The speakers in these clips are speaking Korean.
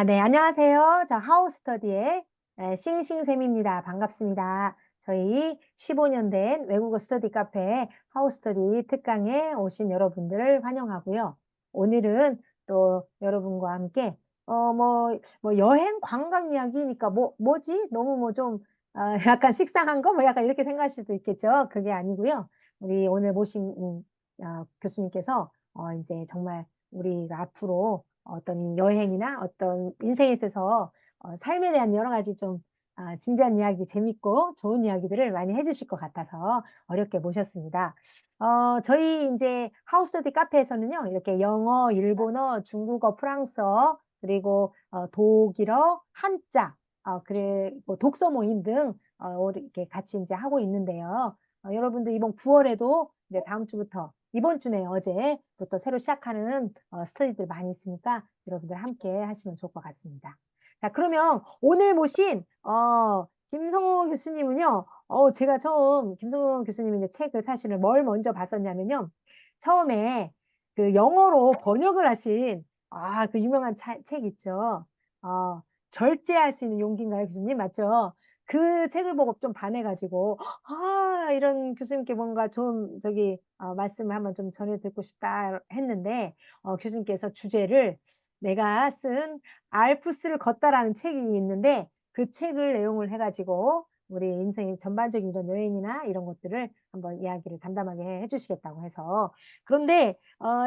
네, 안녕하세요. 저 하우스터디의 싱싱쌤입니다. 반갑습니다. 저희 15년 된 외국어 스터디 카페 하우스터디 특강에 오신 여러분들을 환영하고요. 오늘은 또 여러분과 함께 여행 관광 이야기니까 뭐지? 너무 약간 식상한 거? 뭐 약간 이렇게 생각하실 수도 있겠죠. 그게 아니고요. 우리 오늘 모신 교수님께서 이제 정말 우리가 앞으로 어떤 여행이나 어떤 인생에 있어서 삶에 대한 여러 가지 좀 진지한 이야기, 재밌고 좋은 이야기들을 많이 해주실 것 같아서 어렵게 모셨습니다. 저희 이제 하우스터디 카페에서는요, 이렇게 영어, 일본어, 중국어, 프랑스어, 그리고 독일어, 한자, 그리고 독서 모임 등 이렇게 같이 이제 하고 있는데요. 여러분들 이번 9월에도 이제 다음 주부터 이번 주네 어제부터 새로 시작하는 스터디들 많이 있으니까 여러분들 함께 하시면 좋을 것 같습니다. 자, 그러면 오늘 모신 김성호 교수님은요. 제가 처음 김성호 교수님이 이제 책을 사실은 뭘 먼저 봤었냐면요. 처음에 그 영어로 번역을 하신 그 유명한 책 있죠. 어, 절제할 수 있는 용기인가요, 교수님? 맞죠? 그 책을 보고 좀 반해가지고 이런 교수님께 뭔가 좀 말씀을 한번 좀 전해 듣고 싶다 했는데 교수님께서 주제를 내가 쓴 알프스를 걷다라는 책이 있는데 그 책을 내용을 해가지고 우리 인생의 전반적인 이런 여행이나 이런 것들을 한번 이야기를 담담하게 해주시겠다고 해서 그런데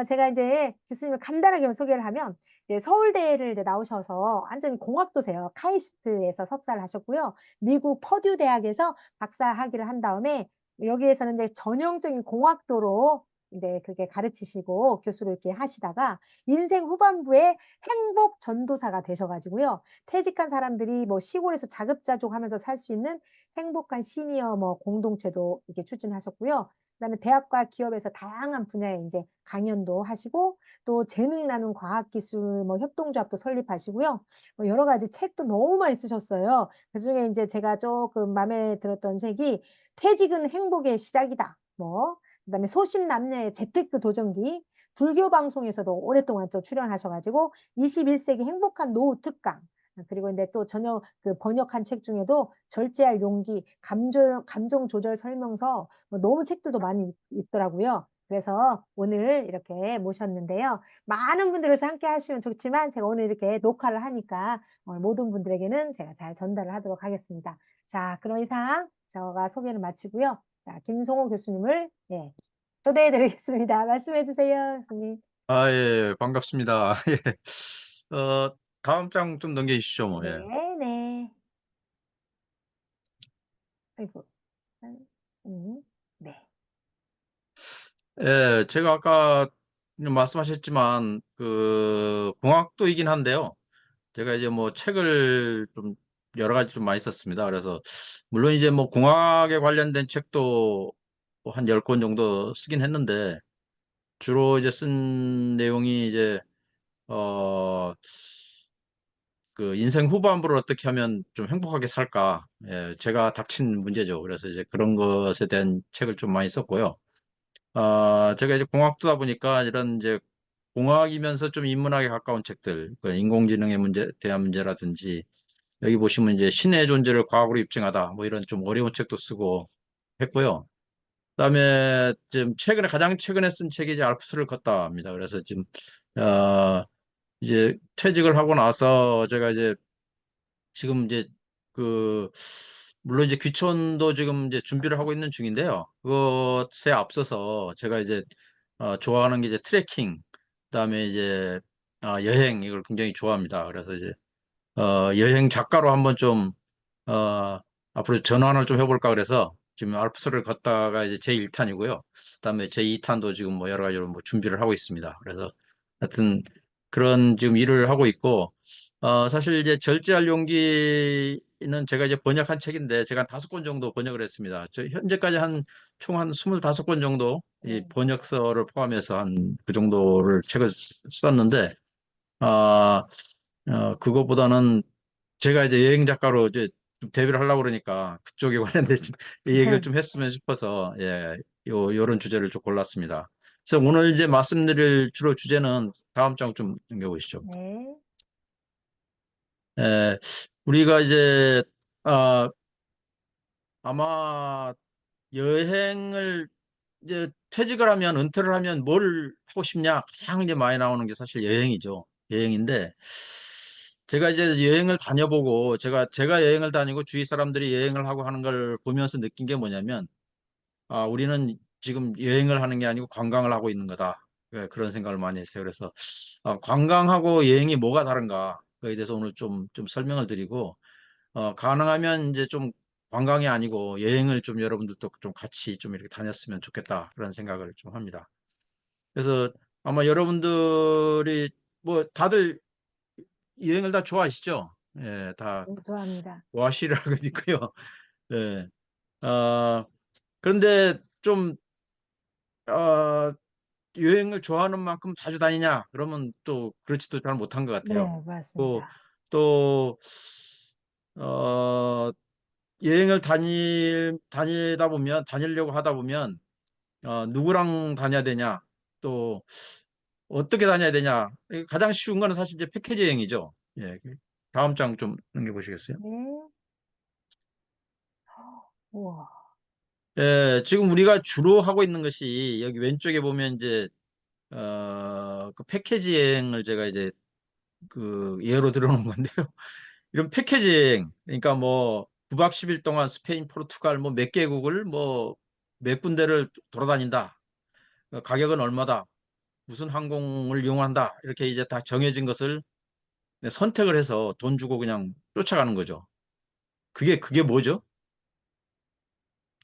제가 이제 교수님을 간단하게 소개를 하면 이제 서울대를 이제 나오셔서 완전 공학도세요. 카이스트에서 석사를 하셨고요. 미국 퍼듀 대학에서 박사 학위를 한 다음에 여기에서는 이제 전형적인 공학도로 이제 그렇게 가르치시고 교수를 이렇게 하시다가 인생 후반부에 행복 전도사가 되셔가지고요. 퇴직한 사람들이 뭐 시골에서 자급자족하면서 살 수 있는 행복한 시니어 뭐 공동체도 이렇게 추진하셨고요. 그다음에 대학과 기업에서 다양한 분야에 이제 강연도 하시고 또 재능 나눔 과학기술 뭐 협동조합도 설립하시고요. 여러 가지 책도 너무 많이 쓰셨어요. 그중에 이제 제가 조금 마음에 들었던 책이 퇴직은 행복의 시작이다. 그다음에 소심남녀의 재테크 도전기, 불교 방송에서도 오랫동안 또 출연하셔가지고 21세기 행복한 노후 특강. 그리고 이제 또 전혀 그 번역한 책 중에도 절제할 용기, 감정 조절 설명서 너무 책들도 많이 있더라고요. 그래서 오늘 이렇게 모셨는데요. 많은 분들에서 함께 하시면 좋지만 제가 오늘 이렇게 녹화를 하니까 모든 분들에게는 제가 잘 전달을 하도록 하겠습니다. 자, 그럼 이상 제가 소개를 마치고요. 자, 김성호 교수님을 초대해 드리겠습니다. 말씀해 주세요, 교수님. 아, 예, 반갑습니다. 예. 다음 장 좀 넘겨주시죠, 뭐, 예. 네, 네. 아이고. 음, 네. 예, 제가 아까 말씀하셨지만, 공학도이긴 한데요. 제가 이제 뭐 책을 좀 여러 가지 좀 많이 썼습니다. 그래서, 물론 이제 뭐 공학에 관련된 책도 한 10권 정도 쓰긴 했는데, 주로 이제 쓴 내용이 이제, 어, 그 인생 후반부를 어떻게 하면 좀 행복하게 살까? 예, 제가 닥친 문제죠. 그래서 이제 그런 것에 대한 책을 좀 많이 썼고요. 제가 이제 공학도다 보니까 이런 이제 공학이면서 좀 인문학에 가까운 책들, 그 인공지능의 대한 문제라든지, 여기 보시면 이제 신의 존재를 과학으로 입증하다, 뭐 이런 좀 어려운 책도 쓰고 했고요. 그다음에 지금 가장 최근에 쓴 책이 이제 알프스를 걷다입니다. 그래서 지금, 어, 이제 퇴직을 하고 나서 제가 이제 지금 이제 그 물론 이제 귀촌도 지금 이제 준비를 하고 있는 중인데요. 그것에 앞서서 제가 이제 좋아하는 게 이제 트레킹, 그다음에 이제 여행 이걸 굉장히 좋아합니다. 그래서 이제 여행 작가로 한번 좀 앞으로 전환을 좀 해볼까 그래서 지금 알프스를 걷다가 이제 제 1탄이고요. 그다음에 제 2탄도 지금 뭐 여러 가지로 뭐 준비를 하고 있습니다. 그래서 하여튼 그런 지금 일을 하고 있고 사실 이제 절제할 용기는 제가 이제 번역한 책인데 제가 한 5권 정도 번역을 했습니다. 현재까지 총 한 25권 정도 이 번역서를 포함해서 한 그 정도를 책을 썼는데 아, 그거보다는 제가 이제 여행 작가로 이제 좀 데뷔를 하려고 그러니까 그쪽에 관련된 이 얘기를 좀 했으면 싶어서 예, 요런 주제를 좀 골랐습니다. 그래서 오늘 이제 말씀드릴 주로 주제는 다음 장 좀 넘겨보시죠. 네. 에, 우리가 이제 아, 아마 여행을 이제 퇴직을 하면 은퇴를 하면 뭘 하고 싶냐 가장 이제 많이 나오는 게 사실 여행이죠. 여행인데 제가 이제 여행을 다녀보고 제가 여행을 다니고 주위 사람들이 여행을 하고 하는 걸 보면서 느낀 게 뭐냐면 우리는 지금 여행을 하는 게 아니고 관광을 하고 있는 거다. 예, 그런 생각을 많이 했어요. 그래서 관광하고 여행이 뭐가 다른가 그에 대해서 오늘 좀 설명을 드리고 가능하면 이제 좀 관광이 아니고 여행을 좀 여러분들도 좀 같이 좀 이렇게 다녔으면 좋겠다. 그런 생각을 좀 합니다. 그래서 아마 여러분들이 뭐 다들 여행을 다 좋아하시죠? 예, 다 좋아합니다. 좋아하시라고 믿고요. 예. 어, 그런데 좀, 어, 여행을 좋아하는 만큼 자주 다니냐? 그러면 또 그렇지도 잘 못한 것 같아요. 네, 또, 맞습니다. 또, 어, 여행을 다니려고 하다 보면, 누구랑 다녀야 되냐? 또, 어떻게 다녀야 되냐? 가장 쉬운 거는 사실 이제 패키지 여행이죠. 예. 다음 장 좀 넘겨보시겠어요? 네. 우와. 예, 지금 우리가 주로 하고 있는 것이 여기 왼쪽에 보면 이제, 그 패키지 여행을 제가 이제 그 예로 들어놓은 건데요. 이런 패키지 여행, 그러니까 뭐 9박 10일 동안 스페인, 포르투갈 뭐 몇 개국을 뭐 몇 군데를 돌아다닌다. 가격은 얼마다. 무슨 항공을 이용한다. 이렇게 이제 다 정해진 것을 선택을 해서 돈 주고 그냥 쫓아가는 거죠. 그게 뭐죠?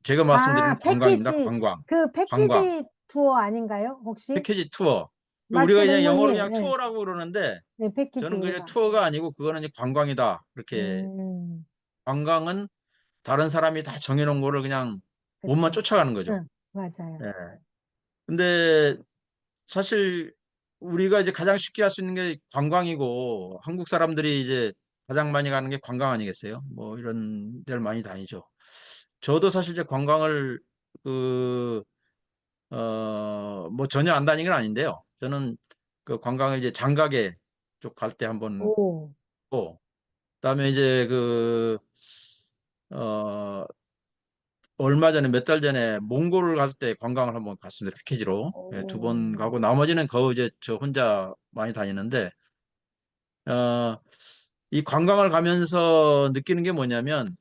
제가 말씀드리는 관광입니다. 패키지, 관광. 그 관광. 패키지 투어 아닌가요? 혹시? 패키지 투어. 그 우리가 맞죠, 그냥 영어로 맹모님? 그냥 네, 투어라고 그러는데 네, 패키지 저는 그게 우리가. 투어가 아니고 그거는 이제 관광이다. 그렇게 음, 관광은 다른 사람이 다 정해놓은 거를 그냥 몸만 그쵸. 쫓아가는 거죠. 응, 맞아요. 예. 근데 사실 우리가 이제 가장 쉽게 할 수 있는 게 관광이고 한국 사람들이 이제 가장 많이 가는 게 관광 아니겠어요? 뭐 이런 데를 많이 다니죠. 저도 사실 이제 관광을 그, 뭐 전혀 안 다닌 건 아닌데요. 저는 그 관광을 이제 장가게 쪽 갈 때 한번 오, 고, 그다음에 이제 어, 얼마 전에 몇 달 전에 몽골을 갈 때 관광을 한번 갔습니다. 패키지로. 예, 두 번 오, 가고 나머지는 거의 이제 저 혼자 많이 다니는데 어, 이 관광을 가면서 느끼는 게 뭐냐면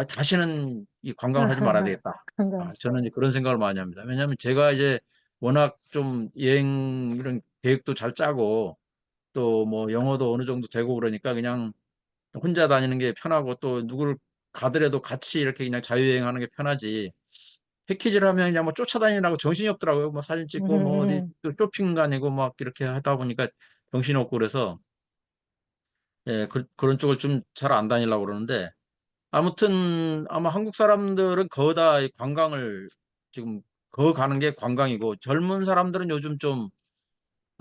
다시는 이 관광을 하지 말아야 되겠다. 건강. 저는 이제 그런 생각을 많이 합니다. 왜냐하면 제가 이제 워낙 좀 여행 이런 계획도 잘 짜고 또 뭐 영어도 어느 정도 되고 그러니까 그냥 혼자 다니는 게 편하고 또 누구를 가더라도 같이 이렇게 그냥 자유여행하는 게 편하지. 패키지를 하면 그냥 뭐 쫓아다니느라고 정신이 없더라고요. 뭐 사진 찍고 뭐 어디 또 쇼핑 다니고 막 이렇게 하다 보니까 정신이 없고 그래서 예, 그런 쪽을 좀 잘 안 다니려고 그러는데 아무튼 아마 한국 사람들은 거의 다 이 관광을 지금 거 가는 게 관광이고 젊은 사람들은 요즘 좀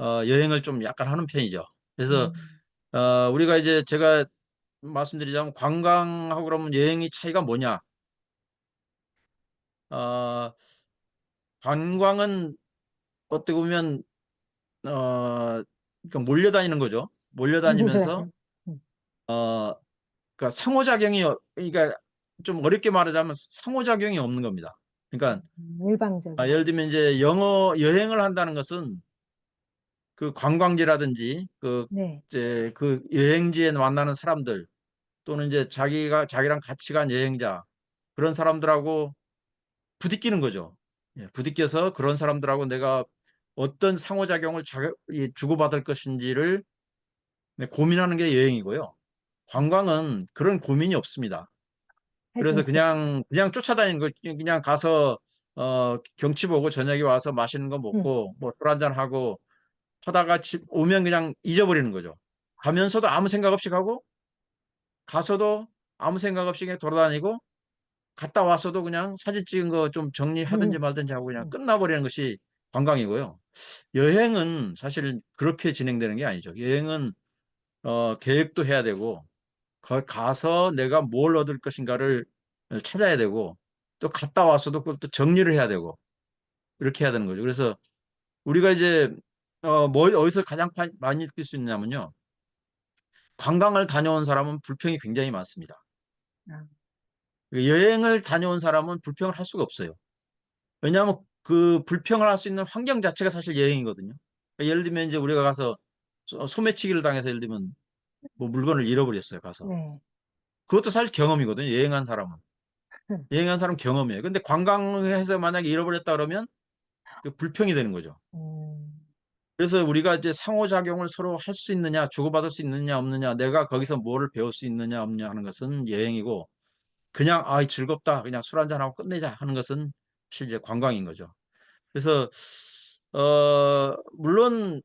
여행을 좀 약간 하는 편이죠. 그래서 음, 우리가 이제 제가 말씀드리자면 관광하고 그러면 여행의 차이가 뭐냐? 어, 관광은 어떻게 보면 그러니까 몰려다니는 거죠. 몰려다니면서 몰라요. 음, 그러니까 상호작용이 그러니까 좀 어렵게 말하자면 상호작용이 없는 겁니다. 그러니까 일방적인. 예를 들면 이제 영어 여행을 한다는 것은 그 관광지라든지 그 네. 이제 그 여행지에 만나는 사람들 또는 이제 자기랑 같이 간 여행자 그런 사람들하고 부딪히는 거죠. 예, 부딪혀서 그런 사람들하고 내가 어떤 상호작용을 주고받을 것인지를 고민하는 게 여행이고요. 관광은 그런 고민이 없습니다. 그래서 해준다. 그냥 쫓아다니는 거 그냥 가서 경치 보고 저녁에 와서 맛있는 거 음, 먹고 뭐 술 한잔 하고 하다가 집 오면 그냥 잊어버리는 거죠. 가면서도 아무 생각 없이 가고 가서도 아무 생각 없이 그냥 돌아다니고 갔다 와서도 그냥 사진 찍은 거 좀 정리하든지 말든지 하고 그냥 음, 끝나버리는 것이 관광이고요. 여행은 사실 그렇게 진행되는 게 아니죠. 여행은 계획도 해야 되고 거기 가서 내가 뭘 얻을 것인가를 찾아야 되고 또 갔다 와서도 그걸 또 정리를 해야 되고 이렇게 해야 되는 거죠. 그래서 우리가 이제 뭐 어디서 가장 많이 느낄 수 있냐면요. 관광을 다녀온 사람은 불평이 굉장히 많습니다. 아, 여행을 다녀온 사람은 불평을 할 수가 없어요. 왜냐하면 그 불평을 할 수 있는 환경 자체가 사실 여행이거든요. 그러니까 예를 들면 이제 우리가 가서 소매치기를 당해서 예를 들면 뭐 물건을 잃어버렸어요, 가서. 네. 그것도 사실 경험이거든요, 여행한 사람은. 음, 여행한 사람 경험이에요. 근데 관광해서 만약에 잃어버렸다 그러면 그 불평이 되는 거죠. 음, 그래서 우리가 이제 상호작용을 서로 할 수 있느냐, 주고받을 수 있느냐, 없느냐, 내가 거기서 뭐를 배울 수 있느냐, 없느냐 하는 것은 여행이고, 그냥, 아, 즐겁다. 그냥 술 한잔하고 끝내자 하는 것은 사실 이제 관광인 거죠. 그래서, 물론,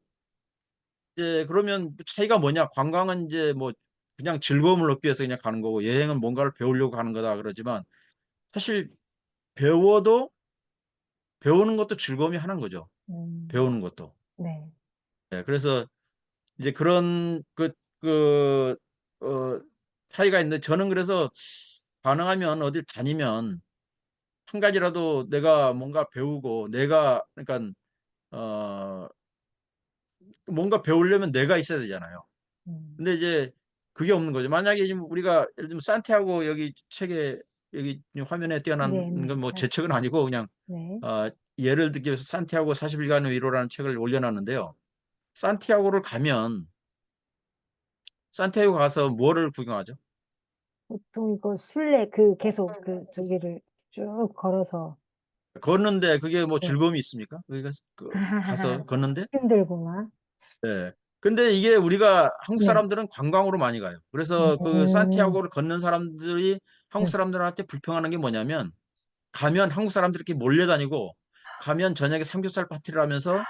이제 그러면 차이가 뭐냐? 관광은 이제 뭐 그냥 즐거움을 얻기 위해서 그냥 가는 거고, 여행은 뭔가를 배우려고 가는 거다 그러지만, 사실 배워도, 배우는 것도 즐거움이 하나인 거죠. 음, 배우는 것도. 네. 네, 그래서 이제 그런 그, 어, 차이가 있는데 저는 그래서 가능하면 어딜 다니면 한 가지라도 내가 뭔가 배우고 내가 그러니까 어, 뭔가 배우려면 내가 있어야 되잖아요. 음, 근데 이제 그게 없는 거죠. 만약에 지금 우리가 예를 들면 산티아고 여기 책에 여기 화면에 네, 띄어난 네. 건 뭐 제 책은 아니고 그냥 네. 어, 예를 들기 위해서 산티아고 40일간의 위로라는 책을 올려놨는데요. 산티아고를 가면 산티아고 가서 뭐를 구경하죠? 보통 이거 순례 계속 저기를 쭉 걸어서 걷는데 그게 뭐 네. 즐거움이 있습니까? 가서 걷는데? 힘들구나. 네. 근데 이게 우리가 한국 네. 사람들은 관광으로 많이 가요. 그래서 그 음, 산티아고를 걷는 사람들이 한국 음. 사람들한테 불평하는 게 뭐냐면 가면 한국 사람들이 이렇게 몰려다니고 가면 저녁에 삼겹살 파티를 하면서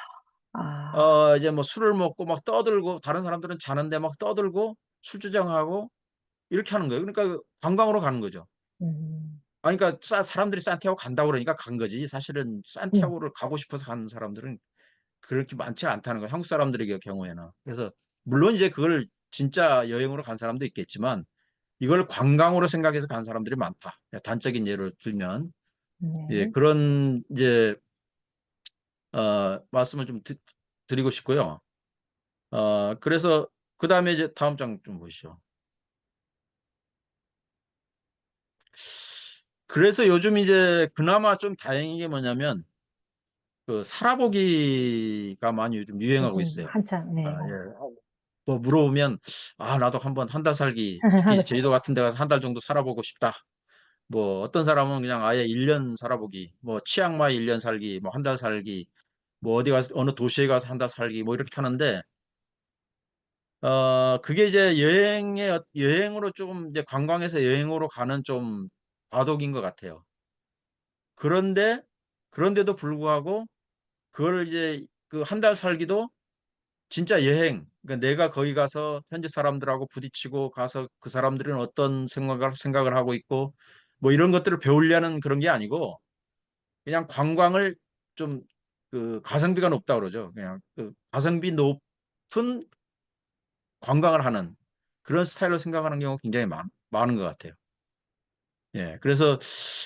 아, 이제 뭐 술을 먹고 막 떠들고 다른 사람들은 자는데 막 떠들고 술주정하고 이렇게 하는 거예요. 그러니까 관광으로 가는 거죠. 음, 그러니까 사람들이 산티아고 간다고 그러니까 간 거지. 사실은 음, 산티아고를 가고 싶어서 가는 사람들은 그렇게 많지 않다는 거예요. 한국 사람들의 경우에는. 그래서 물론 이제 그걸 진짜 여행으로 간 사람도 있겠지만 이걸 관광으로 생각해서 간 사람들이 많다. 단적인 예를 들면 예, 네. 그런 이제 말씀을 좀 드리고 싶고요. 그래서 그 다음에 이제 다음 장 좀 보시죠. 그래서 요즘 이제 그나마 좀 다행인 게 뭐냐면 그 살아보기가 많이 요즘 유행하고 요즘 있어요. 한참, 네. 예. 뭐 물어보면 나도 한번 한 달 살기 특히 제주도 같은 데 가서 한 달 정도 살아보고 싶다. 뭐 어떤 사람은 그냥 아예 1년 살아보기, 뭐 치앙마이 1년 살기, 뭐 한 달 살기, 뭐 어디 가서 어느 도시에 가서 한 달 살기 뭐 이렇게 하는데 그게 이제 여행으로 조금 이제 관광에서 여행으로 가는 좀 과도기인 것 같아요. 그런데 그런데도 불구하고 그걸 이제 그 한 달 살기도 진짜 여행. 그러니까 내가 거기 가서 현지 사람들하고 부딪히고 가서 그 사람들은 어떤 생각을 하고 있고 뭐 이런 것들을 배우려는 그런 게 아니고 그냥 관광을 좀 그 가성비가 높다 그러죠. 그냥 그 가성비 높은 관광을 하는 그런 스타일로 생각하는 경우가 굉장히 많은 것 같아요. 예. 그래서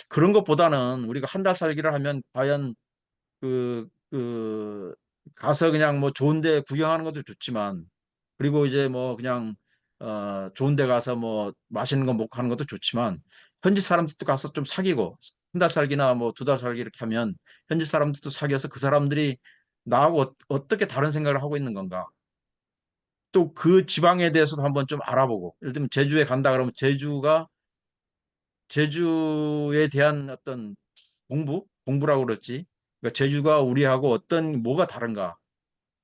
그런 것보다는 우리가 한 달 살기를 하면 과연 그 가서 그냥 뭐 좋은 데 구경하는 것도 좋지만 그리고 이제 뭐 그냥 좋은 데 가서 뭐 맛있는 거 먹고 하는 것도 좋지만 현지 사람들도 가서 좀 사귀고 한 달 살기나 뭐 두 달 살기 이렇게 하면 현지 사람들도 사귀어서 그 사람들이 나하고 어떻게 다른 생각을 하고 있는 건가 또 그 지방에 대해서도 한번 좀 알아보고 예를 들면 제주에 간다 그러면 제주에 대한 어떤 공부라고 그랬지. 그러니까 제주가 우리하고 뭐가 다른가.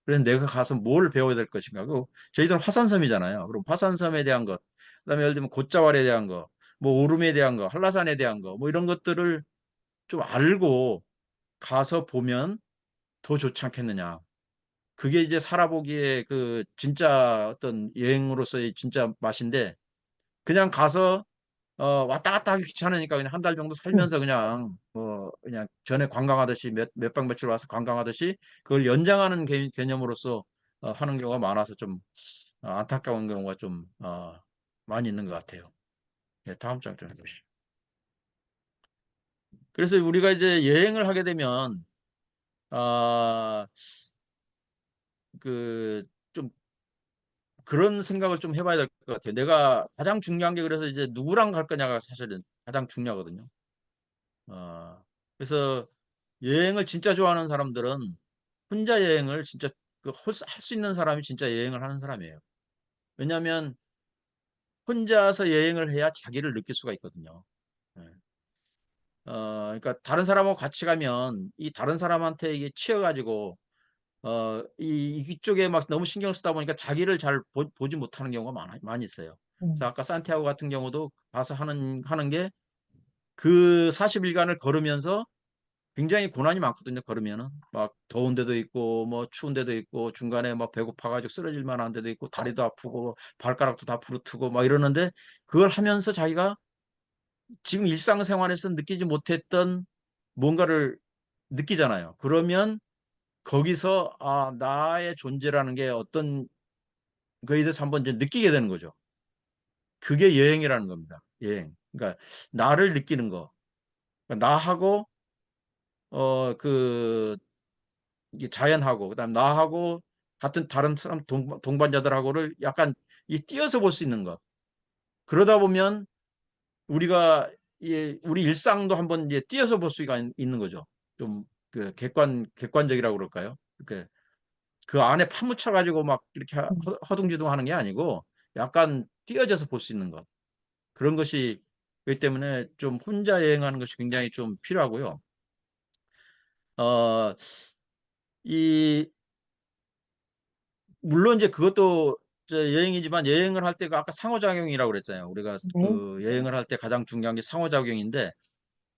그래서 내가 가서 뭘 배워야 될 것인가. 저희들은 화산섬이잖아요. 그럼 화산섬에 대한 것, 그다음에 예를 들면 곶자왈에 대한 거, 뭐 오름에 대한 거, 한라산에 대한 거, 뭐 이런 것들을 좀 알고 가서 보면 더 좋지 않겠느냐. 그게 이제 살아보기에 그 진짜 어떤 여행으로서의 진짜 맛인데 그냥 가서 왔다 갔다 하기 귀찮으니까 그냥 한 달 정도 음, 살면서 그냥 그냥 전에 관광하듯이 몇 박 며칠 와서 관광하듯이 그걸 연장하는 개념으로서 하는 경우가 많아서 좀 안타까운 경우가 좀 많이 있는 것 같아요. 네, 다음 장 좀 해보시죠. 그래서 우리가 이제 여행을 하게 되면 아, 그 좀 그런 생각을 좀 해봐야 될 것 같아요. 내가 가장 중요한 게 그래서 이제 누구랑 갈 거냐가 사실은 가장 중요하거든요. 그래서 여행을 진짜 좋아하는 사람들은 혼자 여행을 진짜 할 수 있는 사람이 진짜 여행을 하는 사람이에요. 왜냐하면 혼자서 여행을 해야 자기를 느낄 수가 있거든요. 예. 그러니까 다른 사람하고 같이 가면 이 다른 사람한테 이게 치여가지고 이쪽에 막 너무 신경 쓰다 보니까 자기를 잘 보지 못하는 경우가 많이 있어요. 그래서 음, 아까 산티아고 같은 경우도 가서 하는 게 그 40일간을 걸으면서 굉장히 고난이 많거든요. 걸으면은 막 더운 데도 있고 뭐 추운 데도 있고 중간에 막 배고파가지고 쓰러질 만한 데도 있고 다리도 아프고 발가락도 다 부르트고 막 이러는데 그걸 하면서 자기가 지금 일상생활에서 느끼지 못했던 뭔가를 느끼잖아요. 그러면 거기서 나의 존재라는 게 어떤 거에 대해서 한번 이제 느끼게 되는 거죠. 그게 여행이라는 겁니다. 여행. 그러니까 나를 느끼는 거. 그러니까 나하고 그 이게 자연하고 그다음 나하고 같은 다른 사람 동반자들하고를 약간 이 띄어서 볼 수 있는 것. 그러다 보면 우리가 우리 일상도 한번 이제 띄어서 볼 수가 있는 거죠. 좀 그 객관적이라고 그럴까요? 그 안에 파묻혀 가지고 막 이렇게 음, 허둥지둥 하는 게 아니고 약간 띄어져서 볼 수 있는 것. 그런 것이 그렇기 때문에 좀 혼자 여행하는 것이 굉장히 좀 필요하고요. 어, 이 물론 이제 그것도 여행이지만 여행을 할 때가 아까 상호작용이라고 그랬잖아요. 우리가 네. 그 여행을 할 때 가장 중요한 게 상호작용인데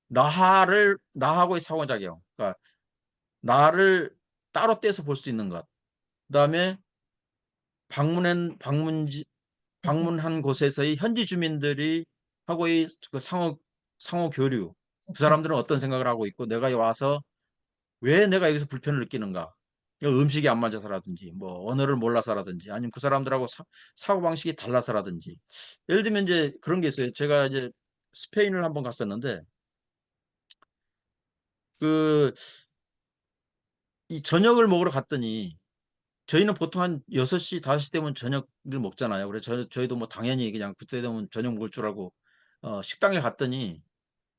나하고의 상호작용. 그러니까 나를 따로 떼서 볼 수 있는 것. 그다음에 방문한 방문지 그래서 방문한 곳에서의 현지 주민들이 하고의 그 상호 교류. 그 그렇죠. 사람들은 어떤 생각을 하고 있고 내가 와서 왜 내가 여기서 불편을 느끼는가? 음식이 안 맞아서라든지, 뭐 언어를 몰라서라든지, 아니면 그 사람들하고 사고 방식이 달라서라든지. 예를 들면 이제 그런 게 있어요. 제가 이제 스페인을 한번 갔었는데 그 이 저녁을 먹으러 갔더니 저희는 보통 한 6시, 5시 되면 저녁을 먹잖아요. 그래서 저희도 뭐 당연히 그냥 그때 되면 저녁 먹을 줄 알고 식당에 갔더니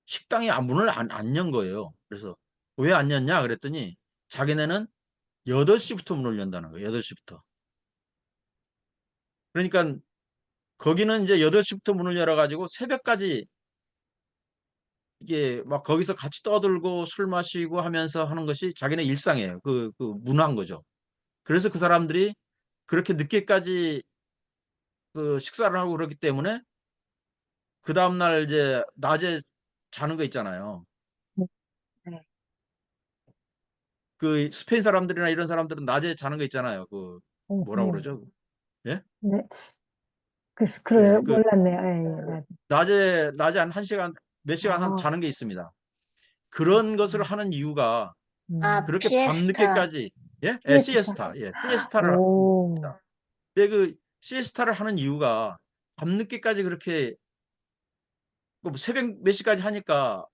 식당이 문을 안 연 거예요. 그래서 왜 안 였냐 그랬더니 자기네는 8시부터 문을 연다는 거예요. 8시부터. 그러니까 거기는 이제 8시부터 문을 열어가지고 새벽까지 이게 막 거기서 같이 떠들고 술 마시고 하면서 하는 것이 자기네 일상이에요. 그 문화인 거죠. 그래서 그 사람들이 그렇게 늦게까지 그 식사를 하고 그러기 때문에 그 다음날 이제 낮에 자는 거 있잖아요. 네. 그 스페인 사람들이나 이런 사람들은 낮에 자는 거 있잖아요. 그 뭐라 네. 그러죠? 예? 네. 예, 그래요. 그 몰랐네요. 예, 예, 네. 낮에 한 1시간 몇 시간 아, 자는 게 있습니다. 그런 것을 그렇구나. 하는 이유가 그렇게 피에스타. 밤늦게까지 시에스타. 시에스타 시에스타를 오, 합니다. 근데 그 시에스타를 하는 이유가 밤늦게까지 그렇게 뭐 새벽 몇 시까지 하니까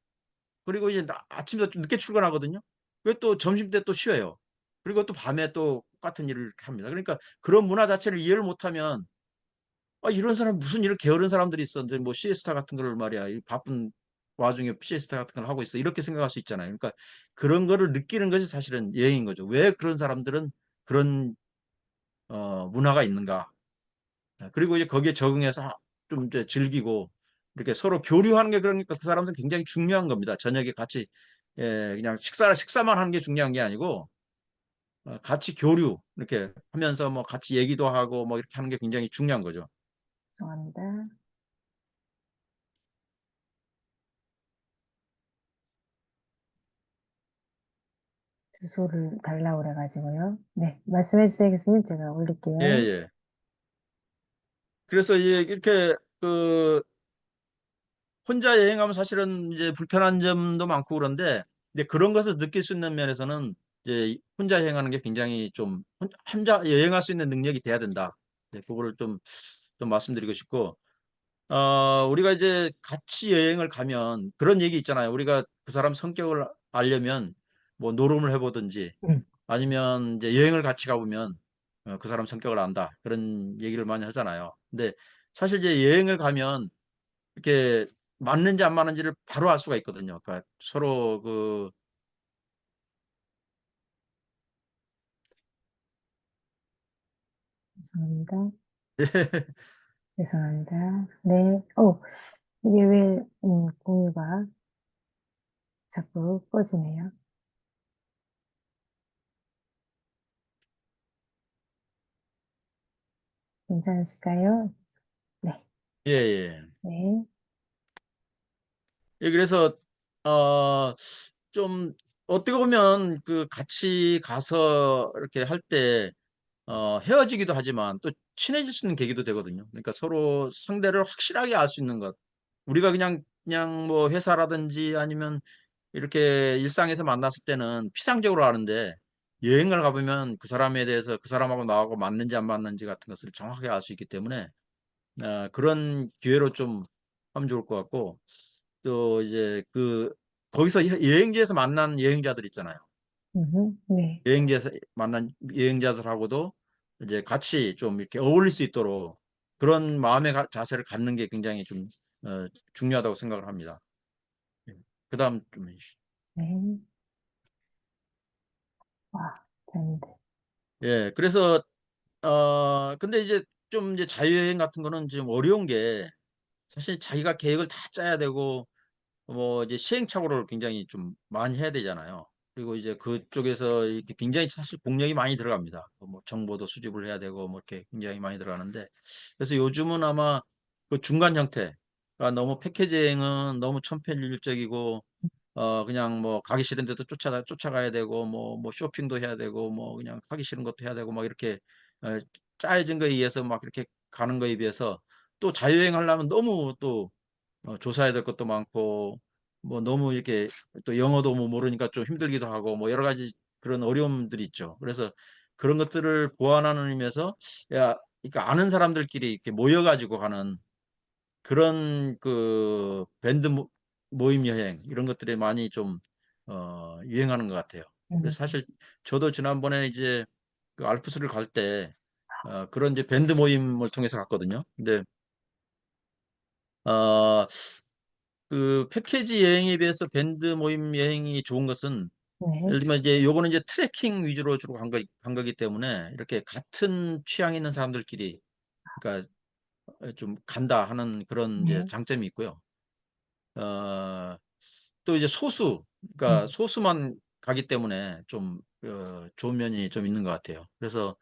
그리고 이제 아침에 좀 늦게 출근하거든요. 왜 또 점심때 또 쉬어요. 그리고 또 밤에 또 똑같은 일을 합니다. 그러니까 그런 문화 자체를 이해를 못하면 이런 사람 무슨 일을 게으른 사람들이 있었는데 뭐 시에스타 같은 걸 말이야 이 바쁜 와중에 시에스타 같은 걸 하고 있어 이렇게 생각할 수 있잖아요. 그러니까 그런 거를 느끼는 것이 사실은 여행인 거죠. 왜 그런 사람들은 그런 문화가 있는가. 그리고 이제 거기에 적응해서 좀 이제 즐기고 이렇게 서로 교류하는 게 그러니까 그 사람들은 굉장히 중요한 겁니다. 저녁에 같이 그냥 식사만 하는 게 중요한 게 아니고 같이 교류 이렇게 하면서 뭐 같이 얘기도 하고 뭐 이렇게 하는 게 굉장히 중요한 거죠. 죄송합니다. 주소를 달라고 그래가지고요. 네, 말씀해 주세요, 교수님. 제가 예, 올릴게요. 예. 그래서 이렇게 그 혼자 여행하면 사실은 이제 불편한 점도 많고 그런데 이제 그런 것을 느낄 수 있는 면에서는 이제 혼자 여행하는 게 굉장히 좀 혼자 여행할 수 있는 능력이 돼야 된다. 네, 그거를 좀 말씀드리고 싶고 우리가 이제 같이 여행을 가면 그런 얘기 있잖아요. 우리가 그 사람 성격을 알려면 뭐 노름을 해보든지 음, 아니면 이제 여행을 같이 가보면 그 사람 성격을 안다. 그런 얘기를 많이 하잖아요. 근데 사실 이제 여행을 가면 이렇게 맞는지 안 맞는지를 바로 알 수가 있거든요. 그러니까 서로 그 죄송합니다. 죄송합니다. 네. 이게 왜, 공유가 자꾸 꺼지네요. 괜찮으실까요? 네. 예, 예. 네. 예, 그래서 어, 좀 어떻게 보면 그 같이 가서 이렇게 할 때 헤어지기도 하지만 또 친해질 수 있는 계기도 되거든요. 그러니까 서로 상대를 확실하게 알 수 있는 것. 우리가 그냥 뭐 회사라든지 아니면 이렇게 일상에서 만났을 때는 피상적으로 아는데 여행을 가보면 그 사람에 대해서 그 사람하고 나하고 맞는지 안 맞는지 같은 것을 정확하게 알 수 있기 때문에 그런 기회로 좀 하면 좋을 것 같고 또 이제 그 거기서 여행지에서 만난 여행자들 있잖아요. 네. 여행지에서 만난 여행자들하고도 이제 같이 좀 이렇게 어울릴 수 있도록 그런 마음의 자세를 갖는 게 굉장히 좀 중요하다고 생각을 합니다. 예. 그다음 좀 네. 와, 밴드. 예, 그래서 근데 이제 좀 이제 자유여행 같은 거는 좀 어려운 게 사실 자기가 계획을 다 짜야 되고 뭐 이제 시행착오를 굉장히 좀 많이 해야 되잖아요. 그리고 이제 그쪽에서 이렇게 굉장히 사실 공력이 많이 들어갑니다. 뭐 정보도 수집을 해야 되고 뭐 이렇게 굉장히 많이 들어가는데 그래서 요즘은 아마 그 중간 형태가 너무 패키지 여행은 너무 천편일률적이고 그냥 뭐 가기 싫은 데도 쫓아가야 되고 뭐 쇼핑도 해야 되고 뭐 그냥 하기 싫은 것도 해야 되고 막 이렇게 어, 짜여진 거에 의해서 막 이렇게 가는 거에 비해서 또 자유여행 하려면 너무 또 조사해야 될 것도 많고 뭐 너무 이렇게 또 영어도 뭐 모르니까 좀 힘들기도 하고 뭐 여러 가지 그런 어려움들이 있죠. 그래서 그런 것들을 보완하는 의미에서 야, 그러니까 아는 사람들끼리 이렇게 모여가지고 가는 그런 그 밴드 모임 여행 이런 것들이 많이 좀 유행하는 것 같아요. 그래서 음, 사실 저도 지난번에 이제 그 알프스를 갈 때 그런 이제 밴드 모임을 통해서 갔거든요. 근데 어, 그 패키지 여행에 비해서 밴드 모임 여행이 좋은 것은 네. 예를 들면 이제 요거는 이제 트레킹 위주로 주로 간 거기 때문에 이렇게 같은 취향 있는 사람들끼리 그러니까 좀 간다 하는 그런 이제 네. 장점이 있고요. 어, 또 이제 그러니까 음, 소수만 가기 때문에 좀 좋은 면이 좀 있는 것 같아요. 그래서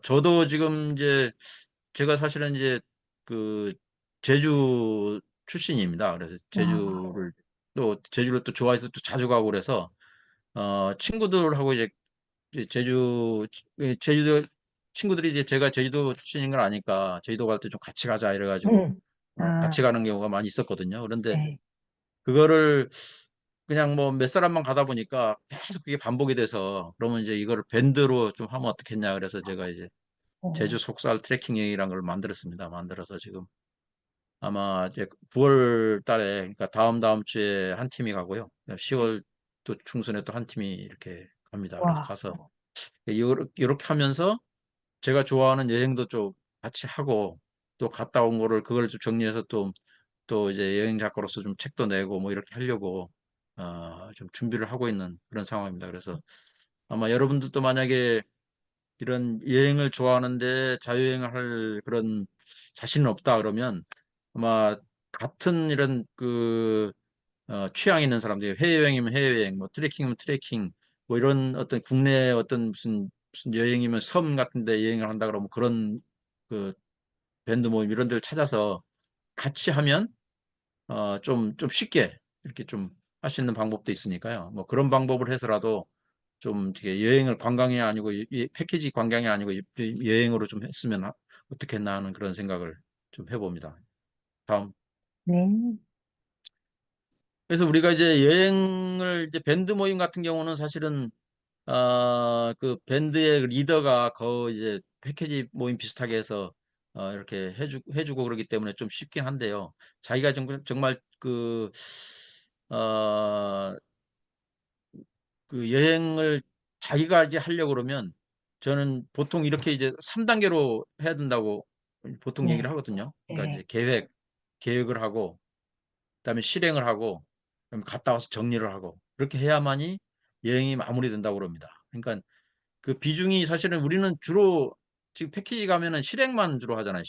저도 지금 이제 제가 사실은 이제 그 제주 출신입니다. 그래서 아, 제주를 또 좋아해서 또 자주 가고 그래서 친구들하고 이제 제주도 친구들이 이제 제가 제주도 출신인 걸 아니까 제주도 갈 때 좀 같이 가자 이래가지고 음, 아, 같이 가는 경우가 많이 있었거든요. 그런데 네. 그거를 그냥 뭐 몇 사람만 가다 보니까 계속 그게 반복이 돼서 그러면 이제 이거를 밴드로 좀 하면 어떻겠냐 그래서 제가 이제 제주 어, 속살 트레킹 여행이라는 걸 만들었습니다. 만들어서 지금 아마 이제 9월 달에 그러니까 다음 주에 한 팀이 가고요. 10월 또 중순에 또 한 팀이 이렇게 갑니다. 그래서 와, 가서 이렇게 하면서 제가 좋아하는 여행도 좀 같이 하고 또 갔다 온 거를 그걸 좀 정리해서 또 이제 여행 작가로서 좀 책도 내고 뭐 이렇게 하려고 좀 준비를 하고 있는 그런 상황입니다. 그래서 아마 여러분들도 만약에 이런 여행을 좋아하는데 자유여행을 할 그런 자신은 없다 그러면 아마 같은 이런 그 취향 있는 사람들이 해외여행이면 해외여행, 뭐 트레킹이면 트레킹, 뭐 이런 어떤 국내 어떤 무슨 여행이면 섬 같은 데 여행을 한다 그러면 그런 그 밴드 모임 이런 데를 찾아서 같이 하면 좀 쉽게 이렇게 좀 할 수 있는 방법도 있으니까요. 뭐 그런 방법을 해서라도 좀 되게 여행을 관광이 아니고 패키지 관광이 아니고 여행으로 좀 했으면 어떻겠나 하는 그런 생각을 좀 해봅니다. 다음. 네. 그래서 우리가 이제 여행을 이제 밴드 모임 같은 경우는 사실은 그 밴드의 그 리더가 이제 패키지 모임 비슷하게 해서 이렇게 해주고 그러기 때문에 좀 쉽긴 한데요. 자기가 정말 어, 그 여행을 자기가 이제 하려고 그러면 저는 보통 이렇게 이제 3단계로 해야 된다고 보통 얘기를 네. 하거든요. 그러니까 네. 이제 계획을 하고, 그다음에 실행을 하고, 그다음에 갔다 와서 정리를 하고, 그렇게 해야만이 여행이 마무리된다고 그럽니다. 그러니까 그 비중이 사실은 우리는 주로 지금 패키지 가면은 실행만 주로 하잖아요.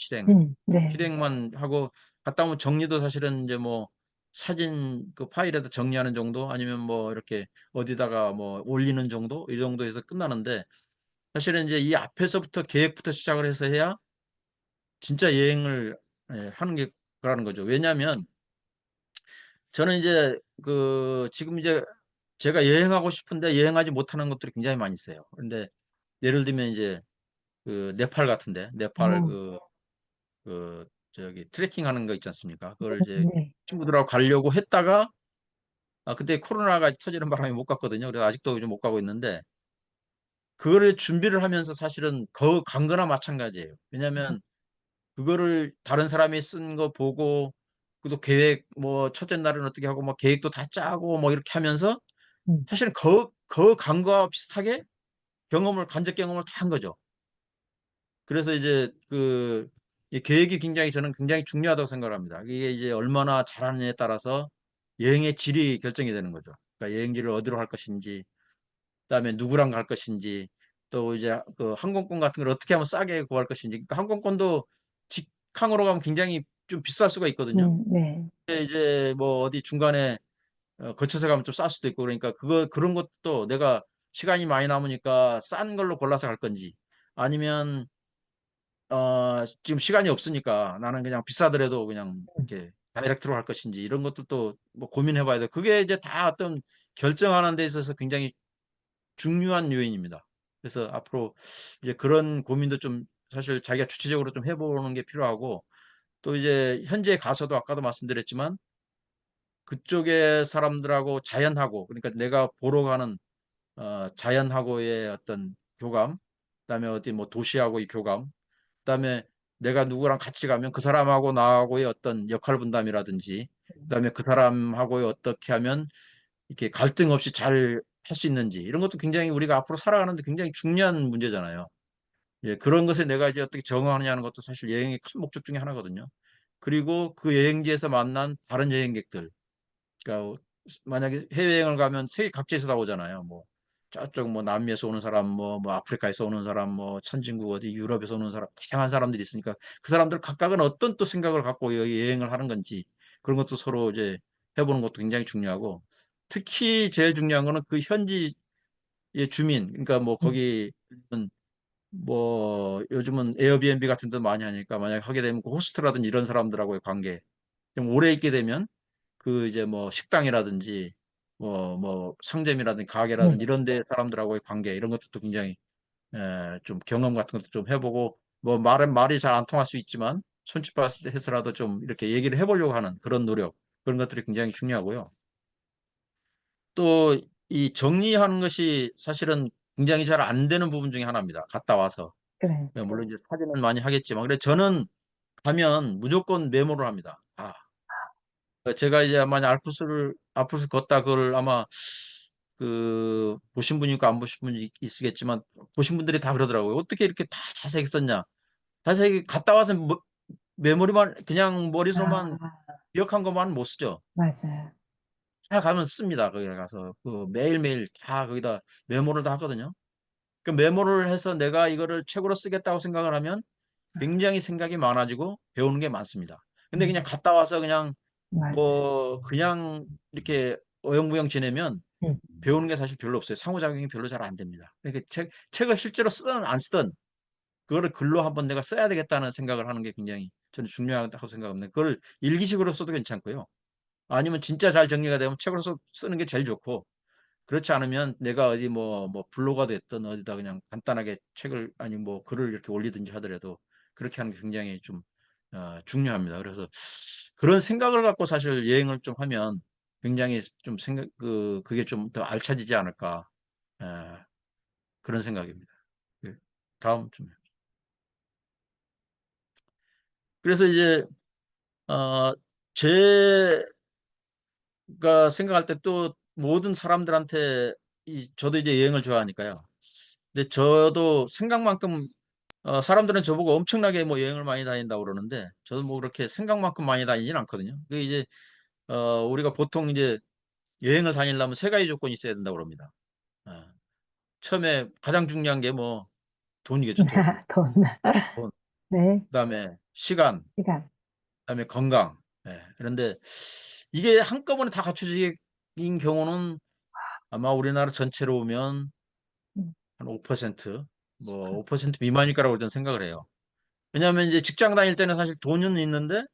네. 실행만 하고 갔다 오면 정리도 사실은 이제 뭐 사진 그 파일에다 정리하는 정도 아니면 뭐 이렇게 어디다가 뭐 올리는 정도 이 정도에서 끝나는데 사실은 이제 이 앞에서부터 계획부터 시작을 해서 해야 진짜 여행을 하는 게 그러는 거죠. 왜냐하면 저는 이제 그 지금 이제 제가 여행하고 싶은데 여행하지 못하는 것들이 굉장히 많이 있어요. 그런데 예를 들면 이제 그 네팔 같은데 네팔 어, 그 저기 트레킹 하는 거 있지 않습니까? 그걸 이제 네. 친구들하고 가려고 했다가 그때 코로나가 터지는 바람에 못 갔거든요. 그래서 아직도 좀 못 가고 있는데 그거를 준비를 하면서 사실은 간 거나 마찬가지예요. 왜냐하면 그거를 다른 사람이 쓴 거 보고 또 계획 뭐 첫째 날은 어떻게 하고 뭐 계획도 다 짜고 뭐 이렇게 하면서 음, 사실은 간 거와 비슷하게 간접 경험을 다 한 거죠. 그래서 이제 이 계획이 저는 굉장히 중요하다고 생각을 합니다. 이게 이제 얼마나 잘하느냐에 따라서 여행의 질이 결정이 되는 거죠. 그러니까 여행지를 어디로 할 것인지, 그다음에 누구랑 갈 것인지, 또 이제 그 항공권 같은 걸 어떻게 하면 싸게 구할 것인지. 그러니까 항공권도 직항으로 가면 굉장히 좀 비쌀 수가 있거든요. 네. 근데 이제 뭐 어디 중간에 거쳐서 가면 좀 쌀 수도 있고 그러니까 그런 것도 내가 시간이 많이 남으니까 싼 걸로 골라서 갈 건지 아니면 지금 시간이 없으니까 나는 그냥 비싸더라도 그냥 음, 이렇게 다이렉트로 할 것인지 이런 것들도 뭐 고민해 봐야 돼. 그게 이제 다 어떤 결정하는 데 있어서 굉장히 중요한 요인입니다. 그래서 앞으로 이제 그런 고민도 좀 사실 자기가 주체적으로 좀 해보는 게 필요하고 또 이제 현지에 가서도 아까도 말씀드렸지만 그쪽의 사람들하고 자연하고 그러니까 내가 보러 가는 자연하고의 어떤 교감, 그다음에 어디 뭐 도시하고의 교감, 그다음에 내가 누구랑 같이 가면 그 사람하고 나하고의 어떤 역할 분담이라든지, 그다음에 그 사람하고 어떻게 하면 이렇게 갈등 없이 잘 할 수 있는지 이런 것도 굉장히 우리가 앞으로 살아가는데 굉장히 중요한 문제잖아요. 예, 그런 것에 내가 이제 어떻게 적응하느냐는 것도 사실 여행의 큰 목적 중에 하나거든요. 그리고 그 여행지에서 만난 다른 여행객들, 그러니까 만약에 해외여행을 가면 세계 각지에서 다 오잖아요. 뭐 저쪽 뭐 남미에서 오는 사람, 뭐 아프리카에서 오는 사람, 뭐 선진국 어디 유럽에서 오는 사람, 다양한 사람들이 있으니까 그 사람들 각각은 어떤 또 생각을 갖고 여행을 하는 건지 그런 것도 서로 이제 해보는 것도 굉장히 중요하고 특히 제일 중요한 거는 그 현지의 주민, 그러니까 뭐 음, 거기 뭐 요즘은 에어비앤비 같은 데도 많이 하니까 만약에 하게 되면 그 호스트라든지 이런 사람들하고의 관계 좀 오래 있게 되면 그 이제 뭐 식당이라든지 뭐 상점이라든지 가게라든지 네. 이런 데 사람들하고의 관계 이런 것들도 굉장히 좀 경험 같은 것도 좀 해보고 뭐 말이 잘 안 통할 수 있지만 손짓발해서라도 좀 이렇게 얘기를 해보려고 하는 그런 노력 그런 것들이 굉장히 중요하고요. 또 이 정리하는 것이 사실은 굉장히 잘 안 되는 부분 중에 하나입니다. 갔다 와서. 그래. 물론 이제 사진은 많이 하겠지만 그래 저는 가면 무조건 메모를 합니다. 제가 이제 만약 알프스 걷다 그걸 아마 보신 분이 있고 안 보신 분이 있으겠지만 보신 분들이 다 그러더라고요. 어떻게 이렇게 다 자세히 썼냐? 자세히 갔다 와서 메모리만 그냥 머릿속만 아, 기억한 것만 못 쓰죠. 맞아요. 다 가면 씁니다. 거기 가서 매일매일 다 거기다 메모를 다 하거든요. 그 메모를 해서 내가 이거를 책으로 쓰겠다고 생각을 하면 굉장히 생각이 많아지고 배우는 게 많습니다. 근데 그냥 음, 갔다 와서 그냥 맞아요. 뭐 그냥 이렇게 어영부영 지내면 음, 배우는 게 사실 별로 없어요. 상호작용이 별로 잘 안 됩니다. 그러니까 책을 실제로 쓰든 안 쓰든 그거를 글로 한번 내가 써야 되겠다는 생각을 하는 게 굉장히 저는 중요하다고 생각합니다. 그걸 일기식으로 써도 괜찮고요. 아니면 진짜 잘 정리가 되면 책으로 쓰는 게 제일 좋고 그렇지 않으면 내가 어디 뭐 블로그가 됐든 어디다 그냥 간단하게 책을 아니 뭐 글을 이렇게 올리든지 하더라도 그렇게 하는 게 굉장히 좀 중요합니다. 그래서 그런 생각을 갖고 사실 여행을 좀 하면 굉장히 좀 그게 좀 더 알차지지 않을까 에, 그런 생각입니다. 예. 다음 좀 그래서 이제 어, 제가 생각할 때 또 모든 사람들한테 저도 이제 여행을 좋아하니까요. 근데 저도 생각만큼 사람들은 저보고 엄청나게 뭐 여행을 많이 다닌다고 그러는데 저도 뭐 그렇게 생각만큼 많이 다니진 않거든요. 그 이제 우리가 보통 이제 여행을 다니려면 세 가지 조건이 있어야 된다고 그럽니다. 어, 처음에 가장 중요한 게 뭐 돈이겠죠, 돈. 돈. 돈. 네, 그다음에 시간, 시간. 그다음에 건강. 예. 그런데 이게 한꺼번에 다 갖춰진 경우는 아마 우리나라 전체로 보면 음, 한 5%, 뭐 5% 미만일 거라고 저는 생각을 해요. 왜냐하면 이제 직장 다닐 때는 사실 돈은 있는데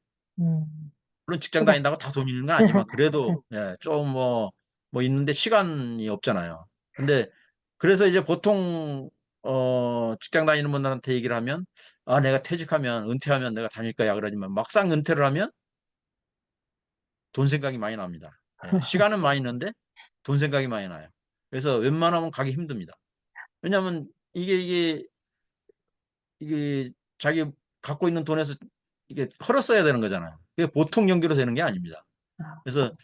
물론 직장 시간. 다닌다고 다 돈 있는 건 아니지만 그래도 예, 좀 뭐 있는데 시간이 없잖아요. 근데 그래서 이제 보통 직장 다니는 분들한테 얘기를 하면 아 내가 퇴직하면 은퇴하면 내가 다닐 거야 그러지만 막상 은퇴를 하면 돈 생각이 많이 납니다. 예, 시간은 많이 있는데 돈 생각이 많이 나요. 그래서 웬만하면 가기 힘듭니다. 왜냐하면 이게 자기 갖고 있는 돈에서 이게 헐어 써야 되는 거잖아요. 그게 보통 연기로 되는 게 아닙니다. 아, 그래서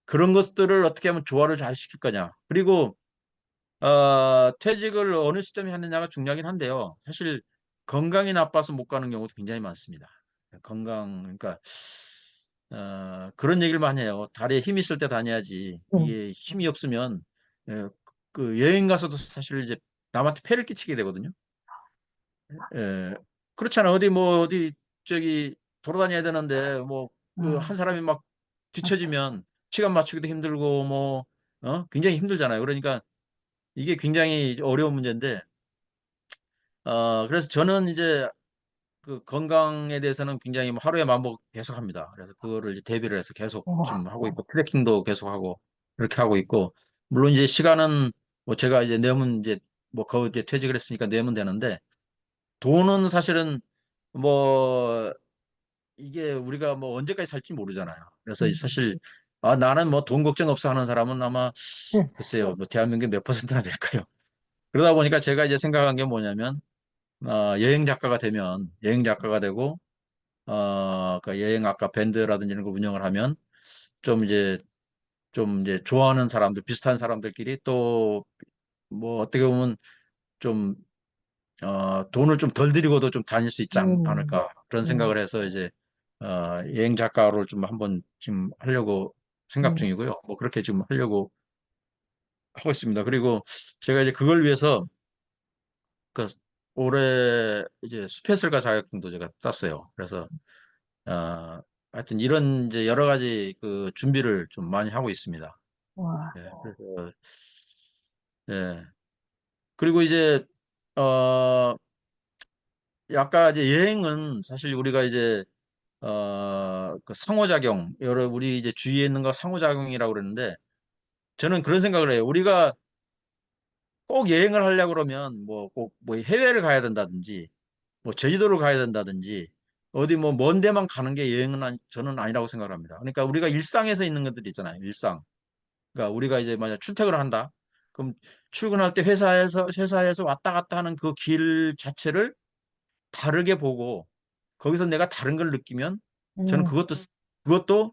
그런 것들을 어떻게 하면 조화를 잘 시킬 거냐. 그리고 퇴직을 어느 시점에 하느냐가 중요하긴 한데요. 사실 건강이 나빠서 못 가는 경우도 굉장히 많습니다. 건강, 그러니까 그런 얘기를 많이 해요. 다리에 힘 있을 때 다녀야지. 음, 이게 힘이 없으면 예, 그 여행 가서도 사실 이제 남한테 폐를 끼치게 되거든요. 예, 그렇잖아. 어디 저기 돌아다녀야 되는데 뭐 그 한 아, 사람이 막 뒤처지면 시간 맞추기도 힘들고 뭐 굉장히 힘들잖아요. 그러니까 이게 굉장히 어려운 문제인데 그래서 저는 이제 그 건강에 대해서는 굉장히 뭐 하루에 만복 계속 합니다. 그래서 그거를 이제 대비를 해서 계속 지금 와, 하고 있고 트레킹도 계속 하고 이렇게 하고 있고 물론 이제 시간은 뭐 제가 이제 내면 이제 뭐 거의 이제 퇴직을 했으니까 내면 되는데 돈은 사실은 뭐 이게 우리가 뭐 언제까지 살지 모르잖아요. 그래서 음, 사실 나는 뭐 돈 걱정 없어 하는 사람은 아마 음, 글쎄요 뭐 대한민국에 몇 퍼센트나 될까요? 그러다 보니까 제가 이제 생각한 게 뭐냐면 여행 작가가 되면 여행 작가가 되고 그 여행 아까 밴드라든지 이런 거 운영을 하면 좀 이제 좋아하는 사람들 비슷한 사람들끼리 또 뭐 어떻게 보면 좀 돈을 좀 덜 들이고도 좀 다닐 수 있지 음, 않을까 그런 음, 생각을 해서 이제 여행 작가로 좀 한번 지금 하려고 생각 음, 중이고요. 뭐 그렇게 지금 하려고 하고 있습니다. 그리고 제가 이제 그걸 위해서 그 올해 이제 수페슬가 자격증도 제가 땄어요. 그래서 어, 하여튼 이런 이제 여러 가지 그 준비를 좀 많이 하고 있습니다. 와, 예, 그래서 예. 그리고 이제 어 아까 이제 여행은 사실 우리가 이제 그 상호작용 여러 우리 이제 주위에 있는 거 상호작용이라고 그러는데 저는 그런 생각을 해요. 우리가 꼭 여행을 하려고 그러면 뭐 꼭 뭐 해외를 가야 된다든지 뭐 제주도를 가야 된다든지 어디 뭐 먼 데만 가는 게 여행은 저는 아니라고 생각을 합니다. 그러니까 우리가 일상에서 있는 것들 있잖아요. 일상. 그러니까 우리가 이제 만약 출퇴근을 한다. 그럼 출근할 때 회사에서 왔다 갔다 하는 그 길 자체를 다르게 보고 거기서 내가 다른 걸 느끼면 저는 음, 그것도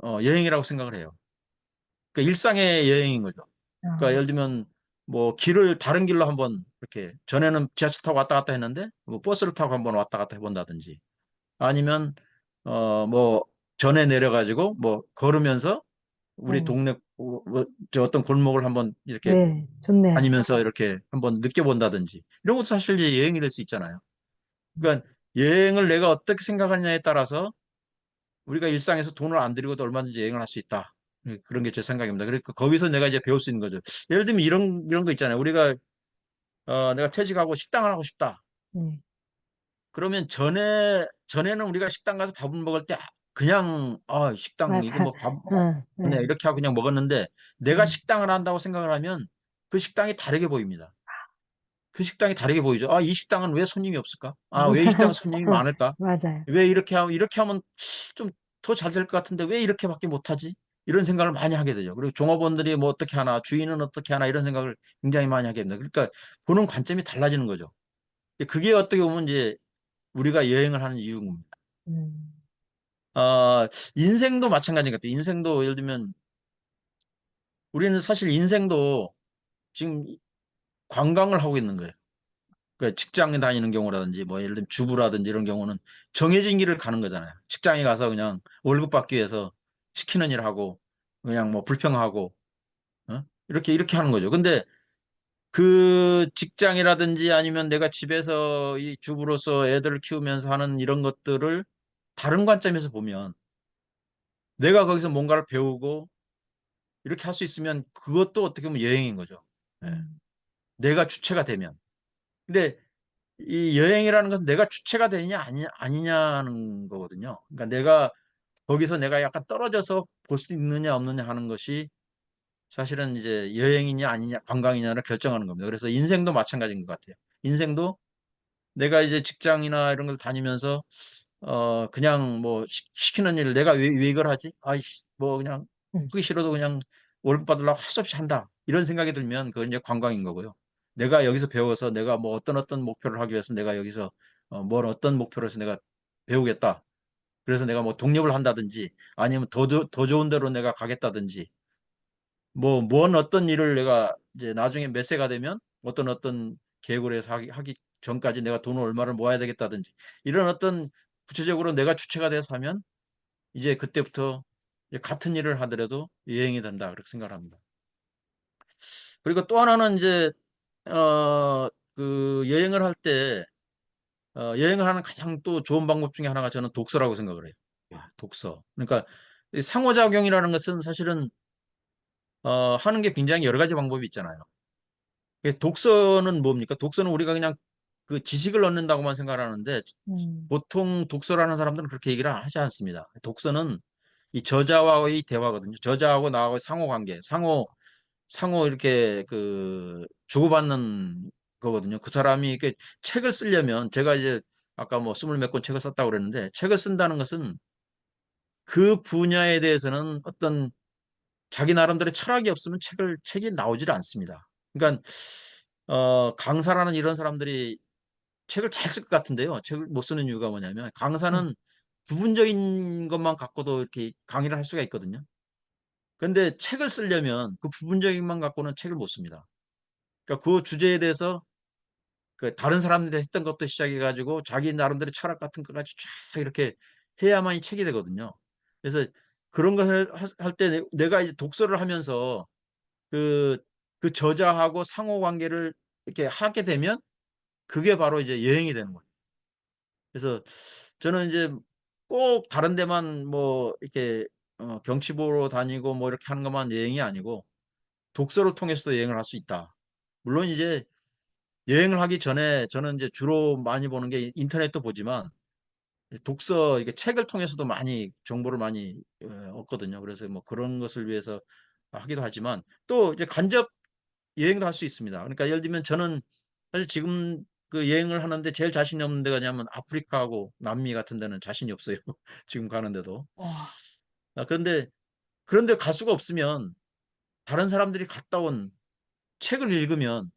여행이라고 생각을 해요. 그러니까 일상의 여행인 거죠. 그러니까 아, 예를 들면 뭐 길을 다른 길로 한번 이렇게 전에는 지하철 타고 왔다 갔다 했는데 뭐 버스를 타고 한번 왔다 갔다 해본다든지 아니면 뭐 전에 내려가지고 뭐 걸으면서 우리 음, 동네 저 어떤 골목을 한번 이렇게 네, 좋네요. 다니면서 이렇게 한번 느껴본다든지 이런 것도 사실 이제 여행이 될 수 있잖아요. 그러니까 여행을 내가 어떻게 생각하느냐에 따라서 우리가 일상에서 돈을 안 들이고도 얼마든지 여행을 할 수 있다. 그런 게 제 생각입니다. 그러니까 거기서 내가 이제 배울 수 있는 거죠. 예를 들면 이런 거 있잖아요. 우리가 내가 퇴직하고 식당을 하고 싶다. 네, 그러면 전에는 우리가 식당 가서 밥을 먹을 때 그냥 식당 이거 맞아. 뭐 밥 그냥 네, 이렇게 하고 그냥 먹었는데 내가 음, 식당을 한다고 생각을 하면 그 식당이 다르게 보입니다. 그 식당이 다르게 보이죠. 이 식당은 왜 손님이 없을까? 왜 이 식당은 손님이 많을까? 맞아요. 왜 이렇게 하면 좀 더 잘 될 것 같은데 왜 이렇게밖에 못하지? 이런 생각을 많이 하게 되죠. 그리고 종업원들이 뭐 어떻게 하나, 주인은 어떻게 하나 이런 생각을 굉장히 많이 하게 됩니다. 그러니까 보는 관점이 달라지는 거죠. 그게 어떻게 보면 이제 우리가 여행을 하는 이유인 겁니다. 음, 인생도 마찬가지인 것 같아요. 인생도 예를 들면 우리는 사실 인생도 지금 관광을 하고 있는 거예요. 그 직장에 다니는 경우라든지 뭐 예를 들면 주부라든지 이런 경우는 정해진 길을 가는 거잖아요. 직장에 가서 그냥 월급 받기 위해서 시키는 일 하고 그냥 뭐 불평하고 이렇게 하는 거죠. 근데 그 직장이라든지 아니면 내가 집에서 이 주부로서 애들을 키우면서 하는 이런 것들을 다른 관점에서 보면 내가 거기서 뭔가를 배우고 이렇게 할 수 있으면 그것도 어떻게 보면 여행인 거죠. 예. 음, 내가 주체가 되면. 근데 이 여행이라는 것은 내가 주체가 되느냐 아니냐는 거거든요. 그러니까 거기서 내가 약간 떨어져서 볼 수 있느냐 없느냐 하는 것이 사실은 이제 여행이냐 아니냐 관광이냐를 결정하는 겁니다. 그래서 인생도 마찬가지인 것 같아요. 인생도 내가 이제 직장이나 이런 걸 다니면서 그냥 뭐 시키는 일을 내가 왜 이걸 하지? 아이씨 뭐 그냥 음, 하기 싫어도 그냥 월급 받으려고 할 수 없이 한다. 이런 생각이 들면 그건 이제 관광인 거고요. 내가 여기서 배워서 내가 뭐 어떤 목표를 하기 위해서 내가 여기서 뭘 어떤 목표로 해서 내가 배우겠다. 그래서 내가 뭐 독립을 한다든지 아니면 더 좋은 데로 내가 가겠다든지 뭔 어떤 일을 내가 이제 나중에 몇 세가 되면 어떤 계획을 해서 하기 전까지 내가 돈을 얼마를 모아야 되겠다든지 이런 어떤 구체적으로 내가 주체가 돼서 하면 이제 그때부터 이제 같은 일을 하더라도 여행이 된다 그렇게 생각합니다. 그리고 또 하나는 이제 그 여행을 할 때 여행을 하는 가장 또 좋은 방법 중에 하나가 저는 독서라고 생각을 해요. 독서. 그러니까 이 상호작용이라는 것은 사실은 하는 게 굉장히 여러 가지 방법이 있잖아요. 독서는 뭡니까? 독서는 우리가 그냥 그 지식을 얻는다고만 생각하는데 음, 보통 독서라는 사람들은 그렇게 얘기를 하지 않습니다. 독서는 이 저자와의 대화거든요. 저자하고 나하고의 상호관계, 상호 이렇게 그 주고받는 거거든요. 그 사람이 이렇게 책을 쓰려면 제가 이제 아까 뭐 스물 몇 권 책을 썼다고 그랬는데 책을 쓴다는 것은 그 분야에 대해서는 어떤 자기 나름대로 철학이 없으면 책이 나오질 않습니다. 그러니까 강사라는 이런 사람들이 책을 잘 쓸 것 같은데요. 책을 못 쓰는 이유가 뭐냐면 음, 강사는 부분적인 것만 갖고도 이렇게 강의를 할 수가 있거든요. 근데 책을 쓰려면 그 부분적인 것만 갖고는 책을 못 씁니다. 그러니까 그 주제에 대해서 그 다른 사람들이 했던 것도 시작해 가지고 자기 나름대로 철학 같은 것까지 쫙 이렇게 해야만이 책이 되거든요. 그래서 그런 것을 할 때 내가 이제 독서를 하면서 그 그 저자하고 상호 관계를 이렇게 하게 되면 그게 바로 이제 여행이 되는 거예요. 그래서 저는 이제 꼭 다른 데만 뭐 이렇게 경치 보러 다니고 뭐 이렇게 하는 것만 여행이 아니고 독서를 통해서도 여행을 할 수 있다. 물론 이제 여행을 하기 전에 저는 이제 주로 많이 보는 게 인터넷도 보지만 독서 이게 책을 통해서도 많이 정보를 많이 얻거든요. 그래서 뭐 그런 것을 위해서 하기도 하지만 또 이제 간접 여행도 할 수 있습니다. 그러니까 예를 들면 저는 사실 지금 그 여행을 하는데 제일 자신이 없는 데가 뭐냐면 아프리카하고 남미 같은 데는 자신이 없어요. 지금 가는데도. 와, 그런데 그런 데 갈 수가 없으면 다른 사람들이 갔다 온 책을 읽으면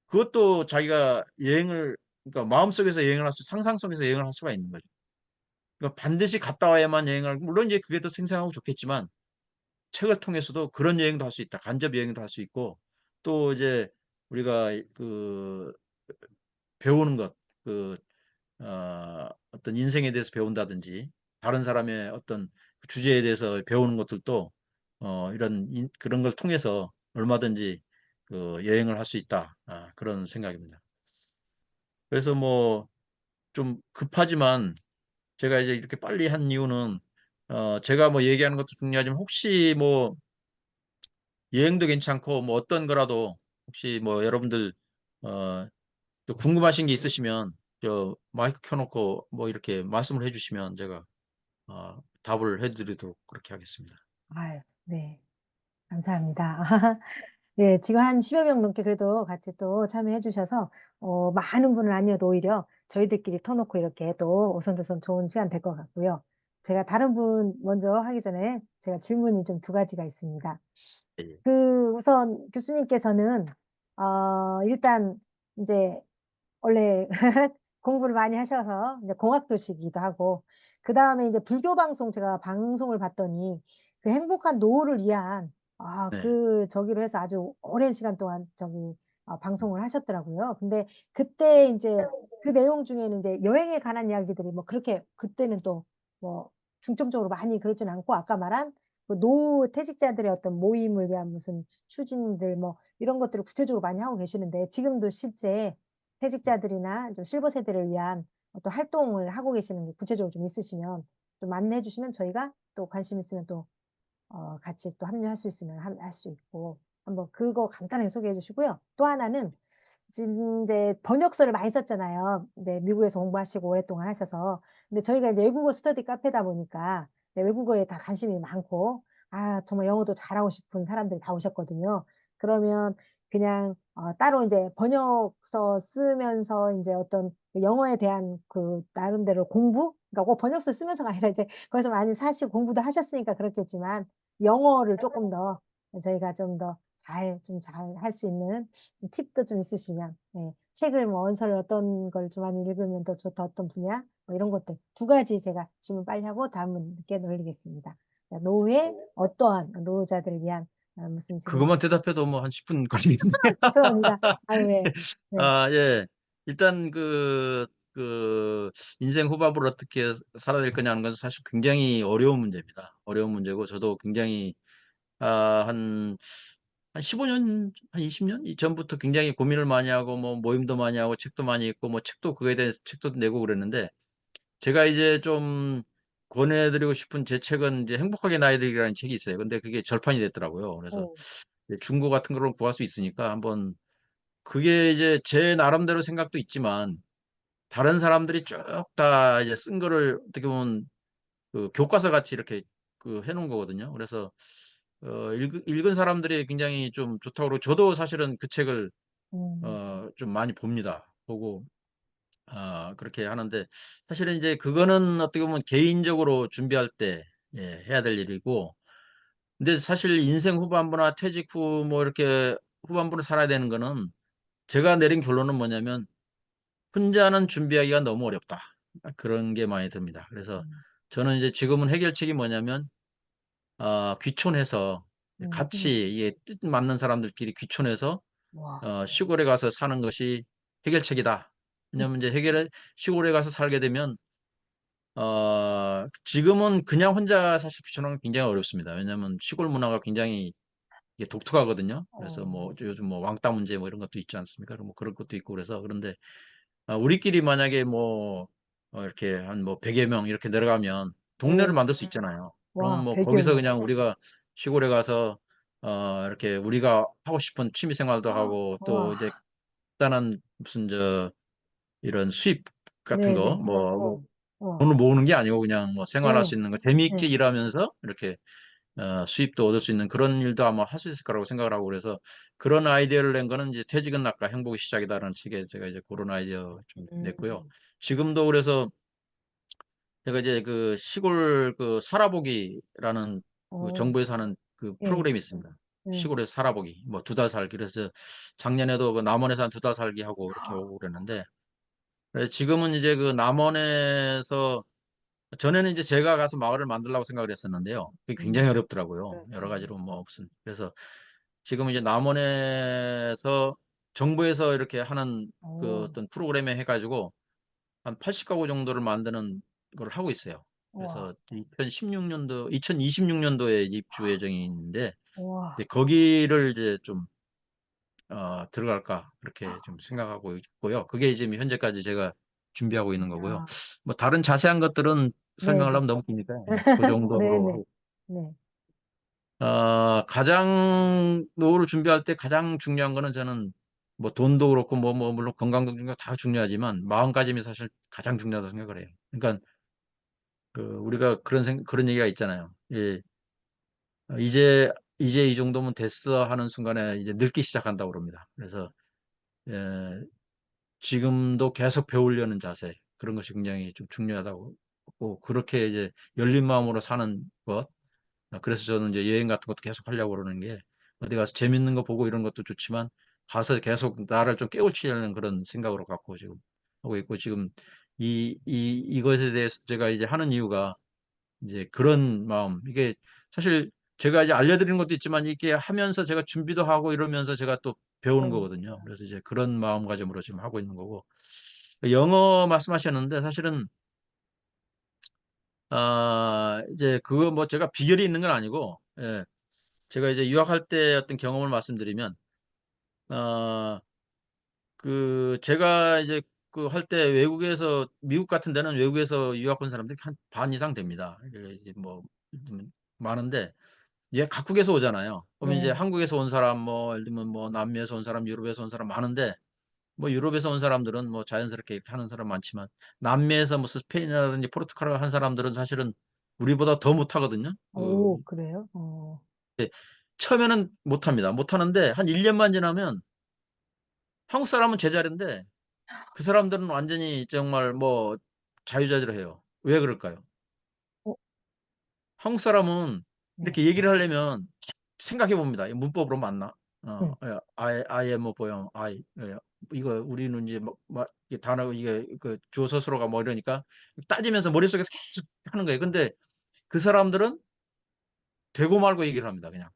그것도 자기가 여행을 그러니까 마음속에서 여행을 상상 속에서 여행을 할 수가 있는 거죠. 그러니까 반드시 갔다 와야만 여행을 물론 이제 그게 더 생생하고 좋겠지만 책을 통해서도 그런 여행도 할 수 있다. 간접 여행도 할 수 있고 또 이제 우리가 그 배우는 것, 그, 어떤 인생에 대해서 배운다든지, 다른 사람의 어떤 주제에 대해서 배우는 것들도, 그런 걸 통해서 얼마든지 그 여행을 할 수 있다. 그런 생각입니다. 그래서 뭐, 좀 급하지만, 제가 이제 이렇게 빨리 한 이유는, 제가 뭐 얘기하는 것도 중요하지만, 혹시 뭐, 여행도 괜찮고, 뭐 어떤 거라도, 혹시 뭐 여러분들, 어, 또 궁금하신 게 있으시면 저 마이크 켜놓고 뭐 이렇게 말씀을 해주시면 제가 답을 해드리도록 그렇게 하겠습니다. 아유, 네, 감사합니다. 네, 지금 한 10여 명 넘게 그래도 같이 또 참여해 주셔서, 많은 분은 아니어도 오히려 저희들끼리 터놓고 이렇게 또 오손도손 좋은 시간 될 것 같고요. 제가 다른 분 먼저 하기 전에 제가 질문이 좀 두 가지가 있습니다. 예, 예. 우선 교수님께서는, 일단 이제 원래 공부를 많이 하셔서 이제 공학도시기도 하고, 그 다음에 이제 불교 방송 제가 방송을 봤더니 그 행복한 노후를 위한 네, 그 저기로 해서 아주 오랜 시간 동안 저기 방송을 하셨더라고요. 근데 그때 이제 그 내용 중에는 이제 여행에 관한 이야기들이 뭐 그렇게 그때는 또 뭐 중점적으로 많이 그러진 않고 아까 말한 그 노퇴직자들의 어떤 모임을 위한 무슨 추진들 뭐 이런 것들을 구체적으로 많이 하고 계시는데 지금도 실제 퇴직자들이나 좀 실버 세대를 위한 어떤 활동을 하고 계시는 게 구체적으로 좀 있으시면 좀 안내해 주시면 저희가 또 관심 있으면 또 같이 또 합류할 수 있으면 할 수 있고 한번 그거 간단하게 소개해 주시고요. 또 하나는 이제 번역서를 많이 썼잖아요. 이제 미국에서 공부하시고 오랫동안 하셔서. 근데 저희가 이제 외국어 스터디 카페다 보니까 이제 외국어에 다 관심이 많고, 정말 영어도 잘하고 싶은 사람들이 다 오셨거든요. 그러면 그냥 따로 이제 번역서 쓰면서 이제 어떤 그 영어에 대한 그 나름대로 공부? 그러니까 꼭 번역서 쓰면서가 아니라 이제 거기서 많이 사시고 공부도 하셨으니까 그렇겠지만 영어를 조금 더 저희가 좀 더 잘 할 수 있는 좀 팁도 좀 있으시면, 예. 책을 뭐 원서를 어떤 걸 좀 많이 읽으면 더 좋다, 어떤 분야, 뭐 이런 것들 두 가지 제가 질문 빨리 하고 다음 분께 올리겠습니다. 자, 노후에 어떠한 노후자들을 위한 무슨 질문? 그것만 대답해도 뭐 한 10분 걸리는데. 죄송합니다. 아유, 네. 네. 예. 일단 그 인생 후반부를 어떻게 살아야 될 거냐는 건 사실 굉장히 어려운 문제입니다. 어려운 문제고 저도 굉장히 한 15년, 한 20년 전부터 굉장히 고민을 많이 하고 뭐 모임도 많이 하고 책도 많이 읽고 뭐 책도 그거에 대해서 책도 내고 그랬는데 제가 이제 좀 권해드리고 싶은 제 책은 이제 행복하게 나이 들기라는 책이 있어요. 근데 그게 절판이 됐더라고요. 그래서 어. 중고 같은 걸로 구할 수 있으니까 한번 그게 이제 제 나름대로 생각도 있지만 다른 사람들이 쭉 다 이제 쓴 거를 어떻게 보면 그 교과서 같이 이렇게 그 해놓은 거거든요. 그래서 읽은 사람들이 굉장히 좀 좋다고 그러고 저도 사실은 그 책을 음. 좀 많이 봅니다. 보고 그렇게 하는데 사실은 이제 그거는 어떻게 보면 개인적으로 준비할 때 해야 될 일이고 근데 사실 인생 후반부나 퇴직 후 뭐 이렇게 후반부를 살아야 되는 거는 제가 내린 결론은 뭐냐면 혼자는 준비하기가 너무 어렵다. 그런 게 많이 듭니다. 그래서 음. 저는 이제 지금은 해결책이 뭐냐면 귀촌해서 음. 같이 이게 뜻 맞는 사람들끼리 귀촌해서 와. 시골에 가서 사는 것이 해결책이다. 왜냐면 이제 시골에 가서 살게 되면 지금은 그냥 혼자 사실 귀촌하는 게 굉장히 어렵습니다. 왜냐면 시골 문화가 굉장히 이게 독특하거든요. 그래서 어. 뭐 요즘 뭐 왕따 문제 뭐 이런 것도 있지 않습니까? 뭐 그런 것도 있고 그래서 그런데 우리끼리 만약에 뭐 이렇게 한 뭐 100여 명 이렇게 내려가면 동네를 오. 만들 수 있잖아요. 그러면 와, 뭐 100여 거기서 명. 그냥 우리가 시골에 가서 이렇게 우리가 하고 싶은 취미 생활도 하고 또 이제 와. 간단한 무슨 이런 수입 같은 거 네네. 뭐 어. 돈을 모으는 게 아니고 그냥 뭐 생활할 수 네. 있는 거 재미있게 네. 일하면서 이렇게 수입도 얻을 수 있는 그런 일도 아마 할 수 있을 거라고 생각을 하고 그래서 그런 아이디어를 낸 거는 이제 퇴직은 아까 행복의 시작이다라는 책에 제가 이제 그런 아이디어 좀 냈고요. 음. 지금도 그래서 제가 이제 그 시골 그 살아보기라는 그 어. 정부에서 하는 그 예. 프로그램이 있습니다. 예. 시골에서 살아보기 뭐 2달 살기 그래서 작년에도 그 남원에서 한 2달 살기 하고 이렇게 오고 그랬는데 그래서 지금은 이제 그 남원에서 전에는 이제 제가 가서 마을을 만들려고 생각을 했었는데요. 그게 굉장히 음. 어렵더라고요. 여러 그렇죠. 가지로 뭐 무슨 그래서 지금은 이제 남원에서 정부에서 이렇게 하는 그 어. 어떤 프로그램에 해가지고 한 80가구 정도를 만드는 걸 하고 있어요. 와. 그래서 2026년도에 입주 예정이 있는데 이제 와. 거기를 이제 좀 들어갈까 그렇게 좀 생각하고 있고요. 그게 지금 현재까지 제가 준비하고 있는 거고요. 야. 뭐 다른 자세한 것들은 설명을 네네. 하면 너무 기니까 그 정도로 네네. 하고 네. 가장 노후를 준비할 때 가장 중요한 거는 저는 뭐 돈도 그렇고 뭐 물론 건강도 중요하고 다 중요하지만 마음가짐이 사실 가장 중요하다고 생각을 해요. 그러니까 그 우리가 그런 얘기가 있잖아요. 예. 이제 이 정도면 됐어 하는 순간에 이제 늙기 시작한다고 그럽니다. 그래서 예, 지금도 계속 배우려는 자세 그런 것이 굉장히 좀 중요하다고 고 그렇게 이제 열린 마음으로 사는 것 그래서 저는 이제 여행 같은 것도 계속 하려고 그러는 게 어디 가서 재밌는 거 보고 이런 것도 좋지만 가서 계속 나를 좀 깨우치려는 그런 생각으로 갖고 지금 하고 있고 지금 이것에 대해서 제가 이제 하는 이유가 이제 그런 마음 이게 사실 제가 이제 알려드리는 것도 있지만 이렇게 하면서 제가 준비도 하고 이러면서 제가 또 배우는 네. 거거든요. 그래서 이제 그런 마음가짐으로 지금 하고 있는 거고. 영어 말씀하셨는데 사실은 이제 그거 뭐 제가 비결이 있는 건 아니고, 예, 제가 이제 유학할 때 어떤 경험을 말씀드리면, 어, 제가 이제 그 할 때 외국에서, 미국 같은 데는 외국에서 유학 온 사람들이 한 반 이상 됩니다. 이게 뭐, 좀 많은데, 얘 각국에서 오잖아요. 그러면 이제 네. 한국에서 온 사람, 뭐, 예를 들면 뭐, 남미에서 온 사람, 유럽에서 온 사람 많은데, 뭐, 유럽에서 온 사람들은 뭐, 자연스럽게 이렇게 하는 사람 많지만, 남미에서 무슨 스페인이라든지 포르투갈 한 사람들은 사실은 우리보다 더 못하거든요. 오, 그래요? 어. 처음에는 못합니다. 못하는데, 한 1년만 지나면, 한국 사람은 제자리인데, 그 사람들은 완전히 정말 뭐, 자유자재로해요. 왜 그럴까요? 어, 한국 사람은 네. 이렇게 얘기를 하려면 생각해 봅니다. 이 문법으로 맞나? 응. I am a boy, I. 이거 우리는 이제 막 이게 단어 이게 그 주어 서술어가 뭐 이러니까 따지면서 머릿속에서 계속 하는 거예요. 근데 그 사람들은 되고 말고 얘기를 합니다. 그냥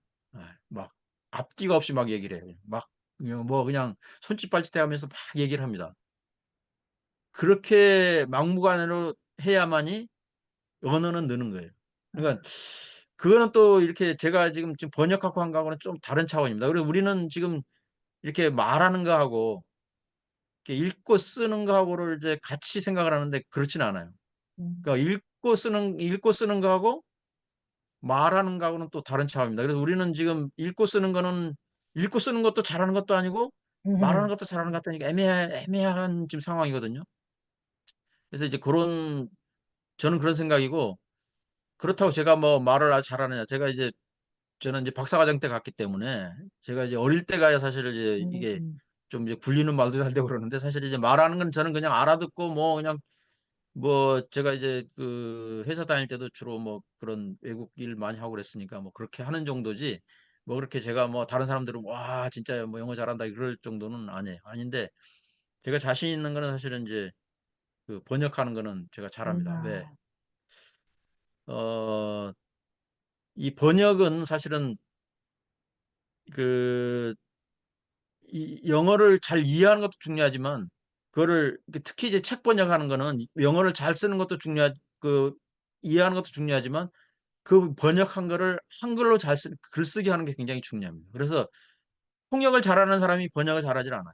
막 앞뒤가 없이 막 얘기를 해요. 막 그냥 뭐 그냥 손짓 발짓 하면서 막 얘기를 합니다. 그렇게 막무가내로 해야만이 언어는 느는 거예요. 그러니까 그거는 또 이렇게 제가 지금 번역하고 한 거하고는 좀 다른 차원입니다. 그래서 우리는 지금 이렇게 말하는 거하고 이렇게 읽고 쓰는 거하고를 이제 같이 생각을 하는데 그렇지는 않아요. 음. 그러니까 읽고 쓰는 거하고 말하는 거하고는 또 다른 차원입니다. 그래서 우리는 지금 읽고 쓰는 것도 잘하는 것도 아니고 말하는 것도 잘하는 것도 아니고 애매한 지금 상황이거든요. 그래서 이제 저는 그런 생각이고, 그렇다고 제가 뭐 말을 아주 잘하느냐. 저는 이제 박사과정 때 갔기 때문에 제가 이제 어릴 때 가야 사실 이제 이게 음. 좀 이제 굴리는 말도 잘 되고 그러는데, 사실 이제 말하는 건 저는 그냥 알아듣고 뭐 그냥 뭐 제가 이제 그 회사 다닐 때도 주로 뭐 그런 외국 일 많이 하고 그랬으니까 뭐 그렇게 하는 정도지, 뭐 그렇게 제가 뭐 다른 사람들은 와 진짜 뭐 영어 잘한다 이럴 정도는 아니에요. 아닌데 제가 자신 있는 거는 사실은 이제 그 번역하는 거는 제가 잘합니다. 왜? 아, 어, 이 번역은 사실은 그 이 영어를 잘 이해하는 것도 중요하지만, 그거를 특히 이제 책 번역하는 거는 영어를 잘 쓰는 것도 그 이해하는 것도 중요하지만, 그 번역한 거를 한글로 글쓰기 하는 게 굉장히 중요합니다. 그래서 통역을 잘하는 사람이 번역을 잘하질 않아요.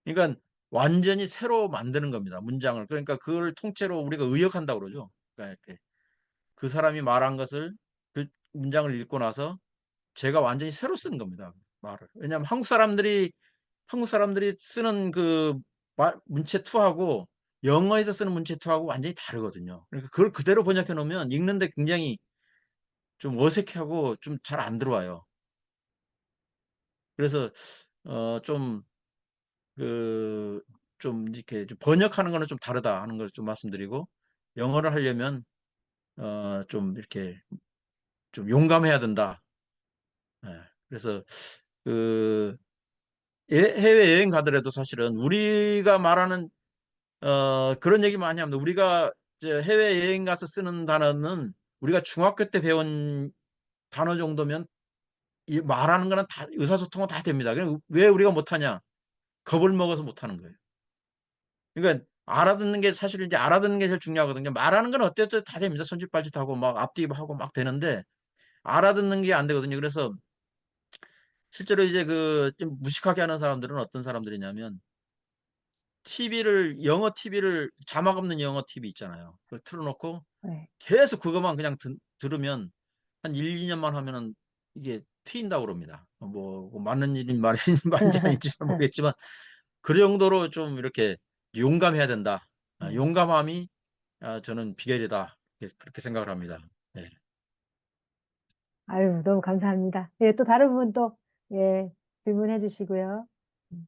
그러니까 완전히 새로 만드는 겁니다. 문장을. 그러니까 그걸 통째로 우리가 의역한다고 그러죠. 그러니까 이렇게 그 사람이 말한 것을, 그 문장을 읽고 나서 제가 완전히 새로 쓰는 겁니다. 말을. 왜냐하면 한국 사람들이 쓰는 그 문체투하고 영어에서 쓰는 문체투하고 완전히 다르거든요. 그러니까 그걸 그대로 번역해 놓으면 읽는데 굉장히 좀 어색하고 좀 잘 안 들어와요. 그래서 좀 그 좀 이렇게 좀 번역하는 거는 좀 다르다 하는 걸 좀 말씀드리고, 영어를 하려면 좀 이렇게 좀 용감해야 된다. 예. 그래서 그 해외 여행 가더라도 사실은 우리가 말하는 그런 얘기 많이 합니다. 우리가 이제 해외여행 가서 쓰는 단어는 우리가 중학교 때 배운 단어 정도면 이 말하는 거는 다 의사소통은 다 됩니다. 그럼 왜 우리가 못하냐? 겁을 먹어서 못하는 거예요. 그러니까 알아듣는 게, 사실 이제 알아듣는 게 제일 중요하거든요. 말하는 건 어때도 다 됩니다. 손짓발짓하고 막 앞뒤 하고 막 되는데 알아듣는 게 안 되거든요. 그래서 실제로 이제 그 좀 무식하게 하는 사람들은 어떤 사람들이냐면, 영어 TV를 자막 없는 영어 TV 있잖아요. 그걸 틀어놓고 네. 계속 그것만 그냥 들으면 한 1, 2년만 하면은 이게 트인다고 그럽니다. 뭐 맞는 일인 말인지 맞는지 아닌지 잘 모르겠지만, 그 정도로 좀 이렇게 용감해야 된다. 용감함이 저는 비결이다. 그렇게 생각을 합니다. 네. 아유, 너무 감사합니다. 예, 또 다른 분 또, 예, 질문해 주시고요. 음,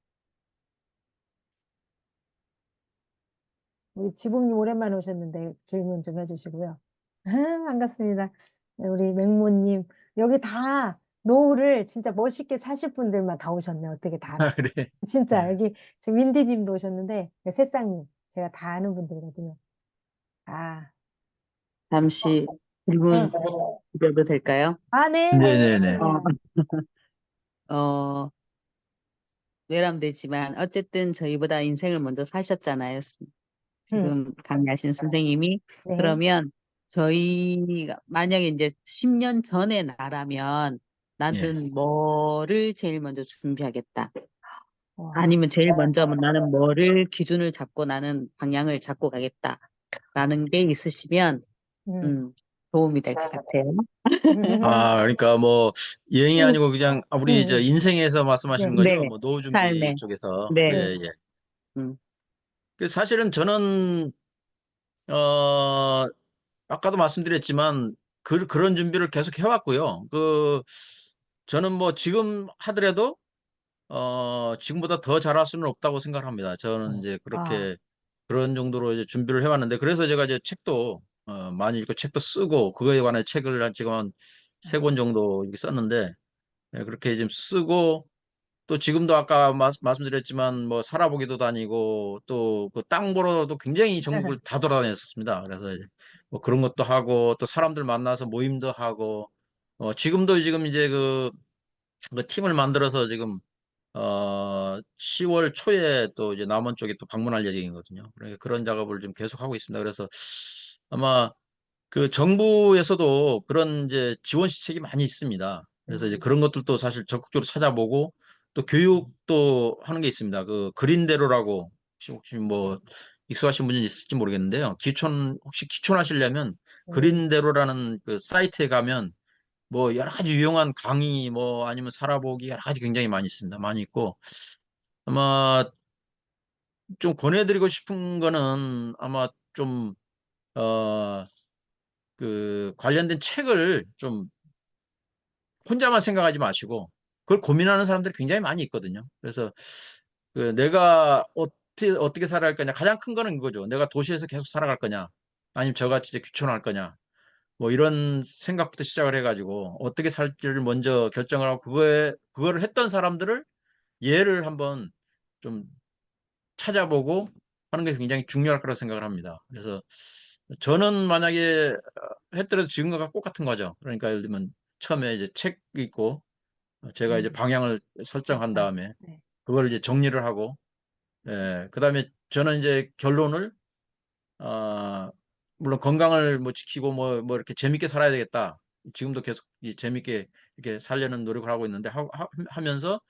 우리 지붕님 오랜만에 오셨는데 질문 좀 해주시고요. 반갑습니다. 네, 우리 맹모님. 여기 다 노후를 진짜 멋있게 사실 분들만 다 오셨네. 어떻게 다 알아. 그래. 진짜 네. 여기 지금 윈디님도 오셨는데, 네, 새싹님. 제가 다 아는 분들이거든요. 아, 잠시 응. 질문 드려도 될까요? 아, 네, 네. 네네네. 어, 어, 외람되지만 어쨌든 저희보다 인생을 먼저 사셨잖아요. 음, 지금 강의하신 선생님이. 네. 그러면 저희가 만약에 이제 10년 전에 나라면 예. 나는 뭐를 제일 먼저 준비하겠다. 와, 아니면 제일 먼저 나는 뭐를 기준을 잡고 나는 방향을 잡고 가겠다라는 게 있으시면 음, 도움이 될 것 같아요. 아, 그러니까 뭐 여행이 음, 아니고 그냥 우리 저 음, 인생에서 말씀하시는 네, 거죠? 네, 뭐 노후 준비 삶에. 쪽에서. 네. 예, 네, 예. 음, 그 사실은 저는 어 아까도 말씀드렸지만 그런 준비를 계속 해왔고요. 저는 뭐 지금 하더라도 지금보다 더 잘할 수는 없다고 생각합니다. 저는 이제 아, 그렇게 그런 정도로 이제 준비를 해왔는데 그래서 제가 이제 책도 많이 읽고 책도 쓰고 그거에 관한 책을 한 지금 한 세 권 정도 이렇게 썼는데 예, 그렇게 좀 쓰고 또 지금도 아까 말씀드렸지만 뭐 살아보기도 다니고 또 그 땅 보러도 굉장히 전국을 다 돌아다녔었습니다. 그래서 이제 뭐 그런 것도 하고 또 사람들 만나서 모임도 하고 지금도 지금 이제 그 팀을 만들어서 지금 10월 초에 또 이제 남원 쪽에 또 방문할 예정이거든요. 그러니까 그런 작업을 좀 계속 하고 있습니다. 그래서 아마 그 정부에서도 그런 이제 지원 시책이 많이 있습니다. 그래서 이제 그런 것들도 사실 적극적으로 찾아보고 또 교육도 하는 게 있습니다. 그 그린대로라고 혹시 뭐 익숙하신 분이 있을지 모르겠는데요. 혹시 기촌하시려면 그린대로라는 그 사이트에 가면 뭐 여러 가지 유용한 강의 뭐 아니면 살아보기 여러 가지 굉장히 많이 있습니다. 많이 있고 아마 좀 권해드리고 싶은 거는 아마 좀 관련된 책을 좀 혼자만 생각하지 마시고 그걸 고민하는 사람들이 굉장히 많이 있거든요. 그래서 내가 어떻게 살아갈 거냐 가장 큰 거는 이거죠. 내가 도시에서 계속 살아갈 거냐 아니면 저같이 이제 귀촌할 거냐 뭐 이런 생각부터 시작을 해가지고 어떻게 살지를 먼저 결정을 하고 그거를 했던 사람들을 예를 한번 좀 찾아보고 하는 게 굉장히 중요할 거라고 생각을 합니다. 그래서 저는 만약에 했더라도 지금과 똑같은 거죠. 그러니까 예를 들면 처음에 이제 책 읽고 제가 이제 방향을 설정한 다음에 네. 그걸 이제 정리를 하고 그다음에 저는 이제 결론을 어, 물론 건강을 뭐 지키고 뭐 이렇게 재밌게 살아야 되겠다. 지금도 계속 재밌게 이렇게 살려는 노력을 하고 있는데 하면서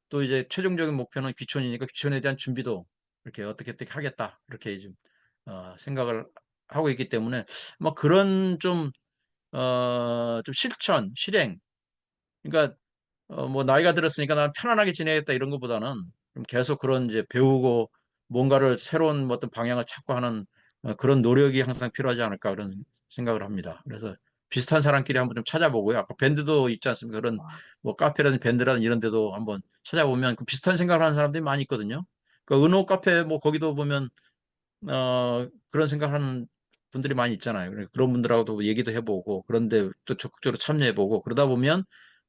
또 이제 최종적인 목표는 귀촌이니까 귀촌에 대한 준비도 이렇게 어떻게 하겠다. 이렇게 좀 생각을 하고 있기 때문에 뭐 그런 좀 실행. 그러니까 뭐 나이가 들었으니까 난 편안하게 지내겠다 이런 것보다는 좀 계속 그런 이제 배우고 뭔가를 새로운 어떤 방향을 찾고 하는 그런 노력이 항상 필요하지 않을까 그런 생각을 합니다. 그래서 비슷한 사람끼리 한번 좀 찾아보고요. 아까 밴드도 있지 않습니까? 그런 와, 뭐 카페라든 밴드라든 이런 데도 한번 찾아보면 그 비슷한 생각을 하는 사람들이 많이 있거든요. 그 은호 카페 뭐 거기도 보면 그런 생각하는 분들이 많이 있잖아요. 그러니까 그런 분들하고도 얘기도 해보고 그런데 또 적극적으로 참여해보고 그러다 보면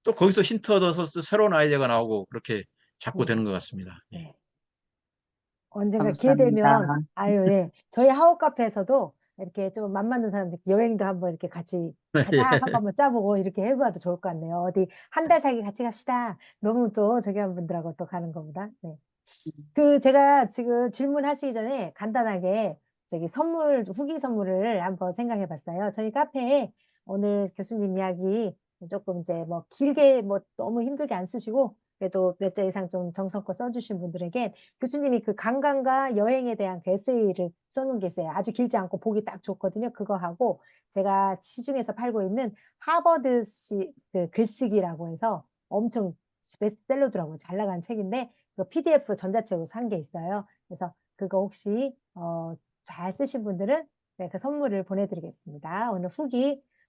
또 거기서 힌트 얻어서 또 새로운 아이디어가 나오고 그렇게 자꾸 되는 것 같습니다. 예. 네. 언젠가 기회 감사합니다. 되면, 아유, 예. 저희 하우 카페에서도 이렇게 좀 맘 맞는 사람들 여행도 한번 이렇게 같이 가자 하고 한번 짜보고 이렇게 해봐도 좋을 것 같네요. 어디 한 달 살기 같이 갑시다. 너무 또 저기 한 분들하고 또 가는 것보다. 네. 제가 지금 질문하시기 전에 간단하게 저기 후기 선물을 한번 생각해 봤어요. 저희 카페에 오늘 교수님 이야기 조금 이제 뭐 길게 뭐 너무 힘들게 안 쓰시고 그래도 몇 자 이상 좀 정성껏 써주신 분들에게 교수님이 그 관광과 여행에 대한 그 에세이를 써놓은 게 있어요. 아주 길지 않고 보기 딱 좋거든요. 그거 하고 제가 시중에서 팔고 있는 하버드시 그 글쓰기라고 해서 엄청 베스트셀러더라고요. 잘 나간 책인데 그 PDF 전자책으로 산 게 있어요. 그래서 그거 혹시 잘 쓰신 분들은 네, 그 선물을 보내드리겠습니다.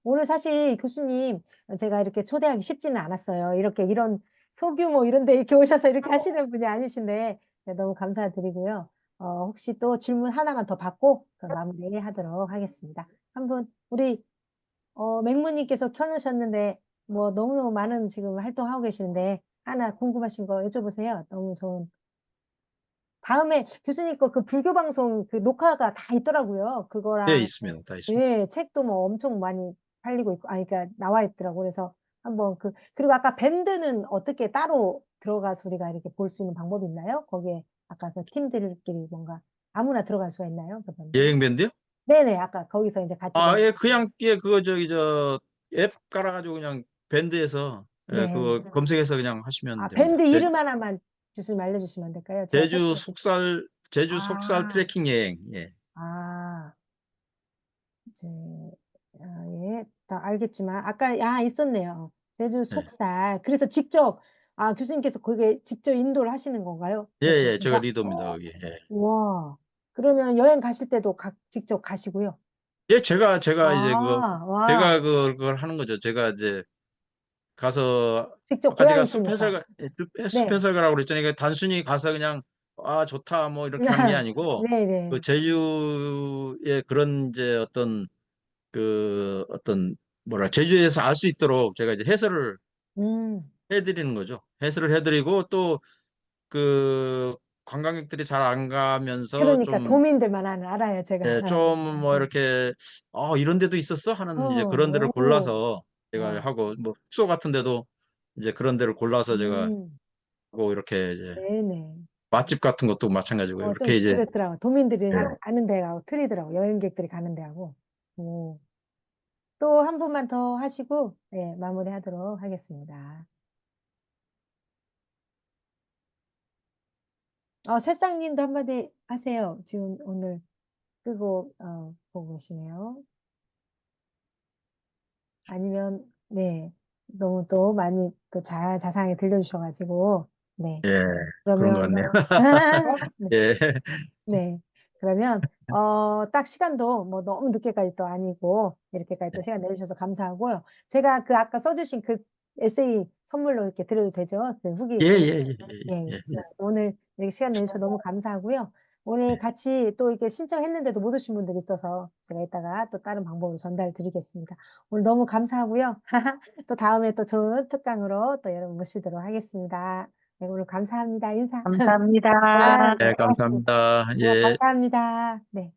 오늘 사실 교수님 제가 이렇게 초대하기 쉽지는 않았어요. 이런 소규모 이런 데 이렇게 오셔서 이렇게 하시는 분이 아니신데 네, 너무 감사드리고요. 혹시 또 질문 하나만 더 받고 마무리하도록 하겠습니다. 우리 맹무님께서 켜놓으셨는데 뭐 너무너무 많은 지금 활동하고 계시는데 하나 궁금하신 거 여쭤보세요. 너무 좋은. 다음에 교수님 거 그 불교 방송 그 녹화가 다 있더라고요. 네, 그거랑 있습니다. 다 있습니다. 예, 책도 뭐 엄청 많이 팔리고 있고, 그러니까 나와 있더라고. 그래서 한번 그리고 아까 밴드는 어떻게 따로 들어가서 우리가 이렇게 볼 수 있는 방법이 있나요? 거기에 아까 그 팀들끼리 뭔가 아무나 들어갈 수가 있나요? 그 밴드? 여행밴드요? 네네, 아까 거기서 이제 같이 아, 밴드. 예, 그냥, 예, 그거, 앱 깔아가지고 그냥 밴드에서, 예, 네. 그거 검색해서 그냥 하시면 아, 됩니다. 밴드 이름 하나만 교수님 알려주시면 안 될까요? 제가 제주 속살 아, 트레킹 여행, 예. 아, 이제, 예, 다 알겠지만, 아까, 있었네요. 제주 예, 속살. 그래서 직접, 교수님께서 거기에 직접 인도를 하시는 건가요? 예, 그 예, 제가 제주가? 리더입니다, 거기. 예. 와, 그러면 여행 가실 때도 직접 가시고요. 예, 제가 이제 와, 그걸 하는 거죠. 제가 이제 가서, 직접 아까 제가 고양이 보니까. 숲 네. 해설가라고 그랬잖아요. 그러니까 단순히 가서 그냥, 아, 좋다, 뭐, 이렇게 하는 게 아니고, 그 네네. 제주의 그런 이제 제주에서 알 수 있도록 제가 이제 해설을 음, 해드리는 거죠. 해설을 해드리고 또 그 관광객들이 잘 안 가면서 그러니까 도민들만 알아요, 제가. 좀 뭐 이렇게 이런 데도 있었어 하는 이제 그런 데를 오, 골라서 제가 와, 하고 뭐 숙소 같은 데도 이제 그런 데를 골라서 제가 음, 하고 이렇게 이제 네네. 맛집 같은 것도 마찬가지고 좀 이렇게 이제 그렇더라고. 도민들이 예. 아는 데하고 틀리더라고. 여행객들이 가는 데하고. 오. 또 한 분만 더 하시고, 네, 마무리하도록 하겠습니다. 새싹님도 한마디 하세요. 지금 오늘 끄고, 보고 계시네요. 아니면, 네, 너무 또 많이 또 자상하게 들려주셔가지고, 네. 예, 그런 것 그러면, 같네요. 네. 예. 네. 그러면, 딱 시간도 뭐 너무 늦게까지 또 아니고, 이렇게까지 또 시간 내주셔서 감사하고요. 제가 그 아까 써주신 그 에세이 선물로 이렇게 드려도 되죠? 그 후기 예, 보내. 예, 예, 예. 예, 예. 그래서 오늘 이렇게 시간 내주셔서 너무 감사하고요. 오늘 같이 또 이렇게 신청했는데도 못 오신 분들이 있어서 제가 이따가 또 다른 방법으로 전달 드리겠습니다. 오늘 너무 감사하고요. 또 다음에 또 좋은 특강으로 또 여러분 모시도록 하겠습니다. 네, 오늘 감사합니다. 인사. 감사합니다. 네, 네, 고맙습니다. 감사합니다. 네, 예. 감사합니다. 네.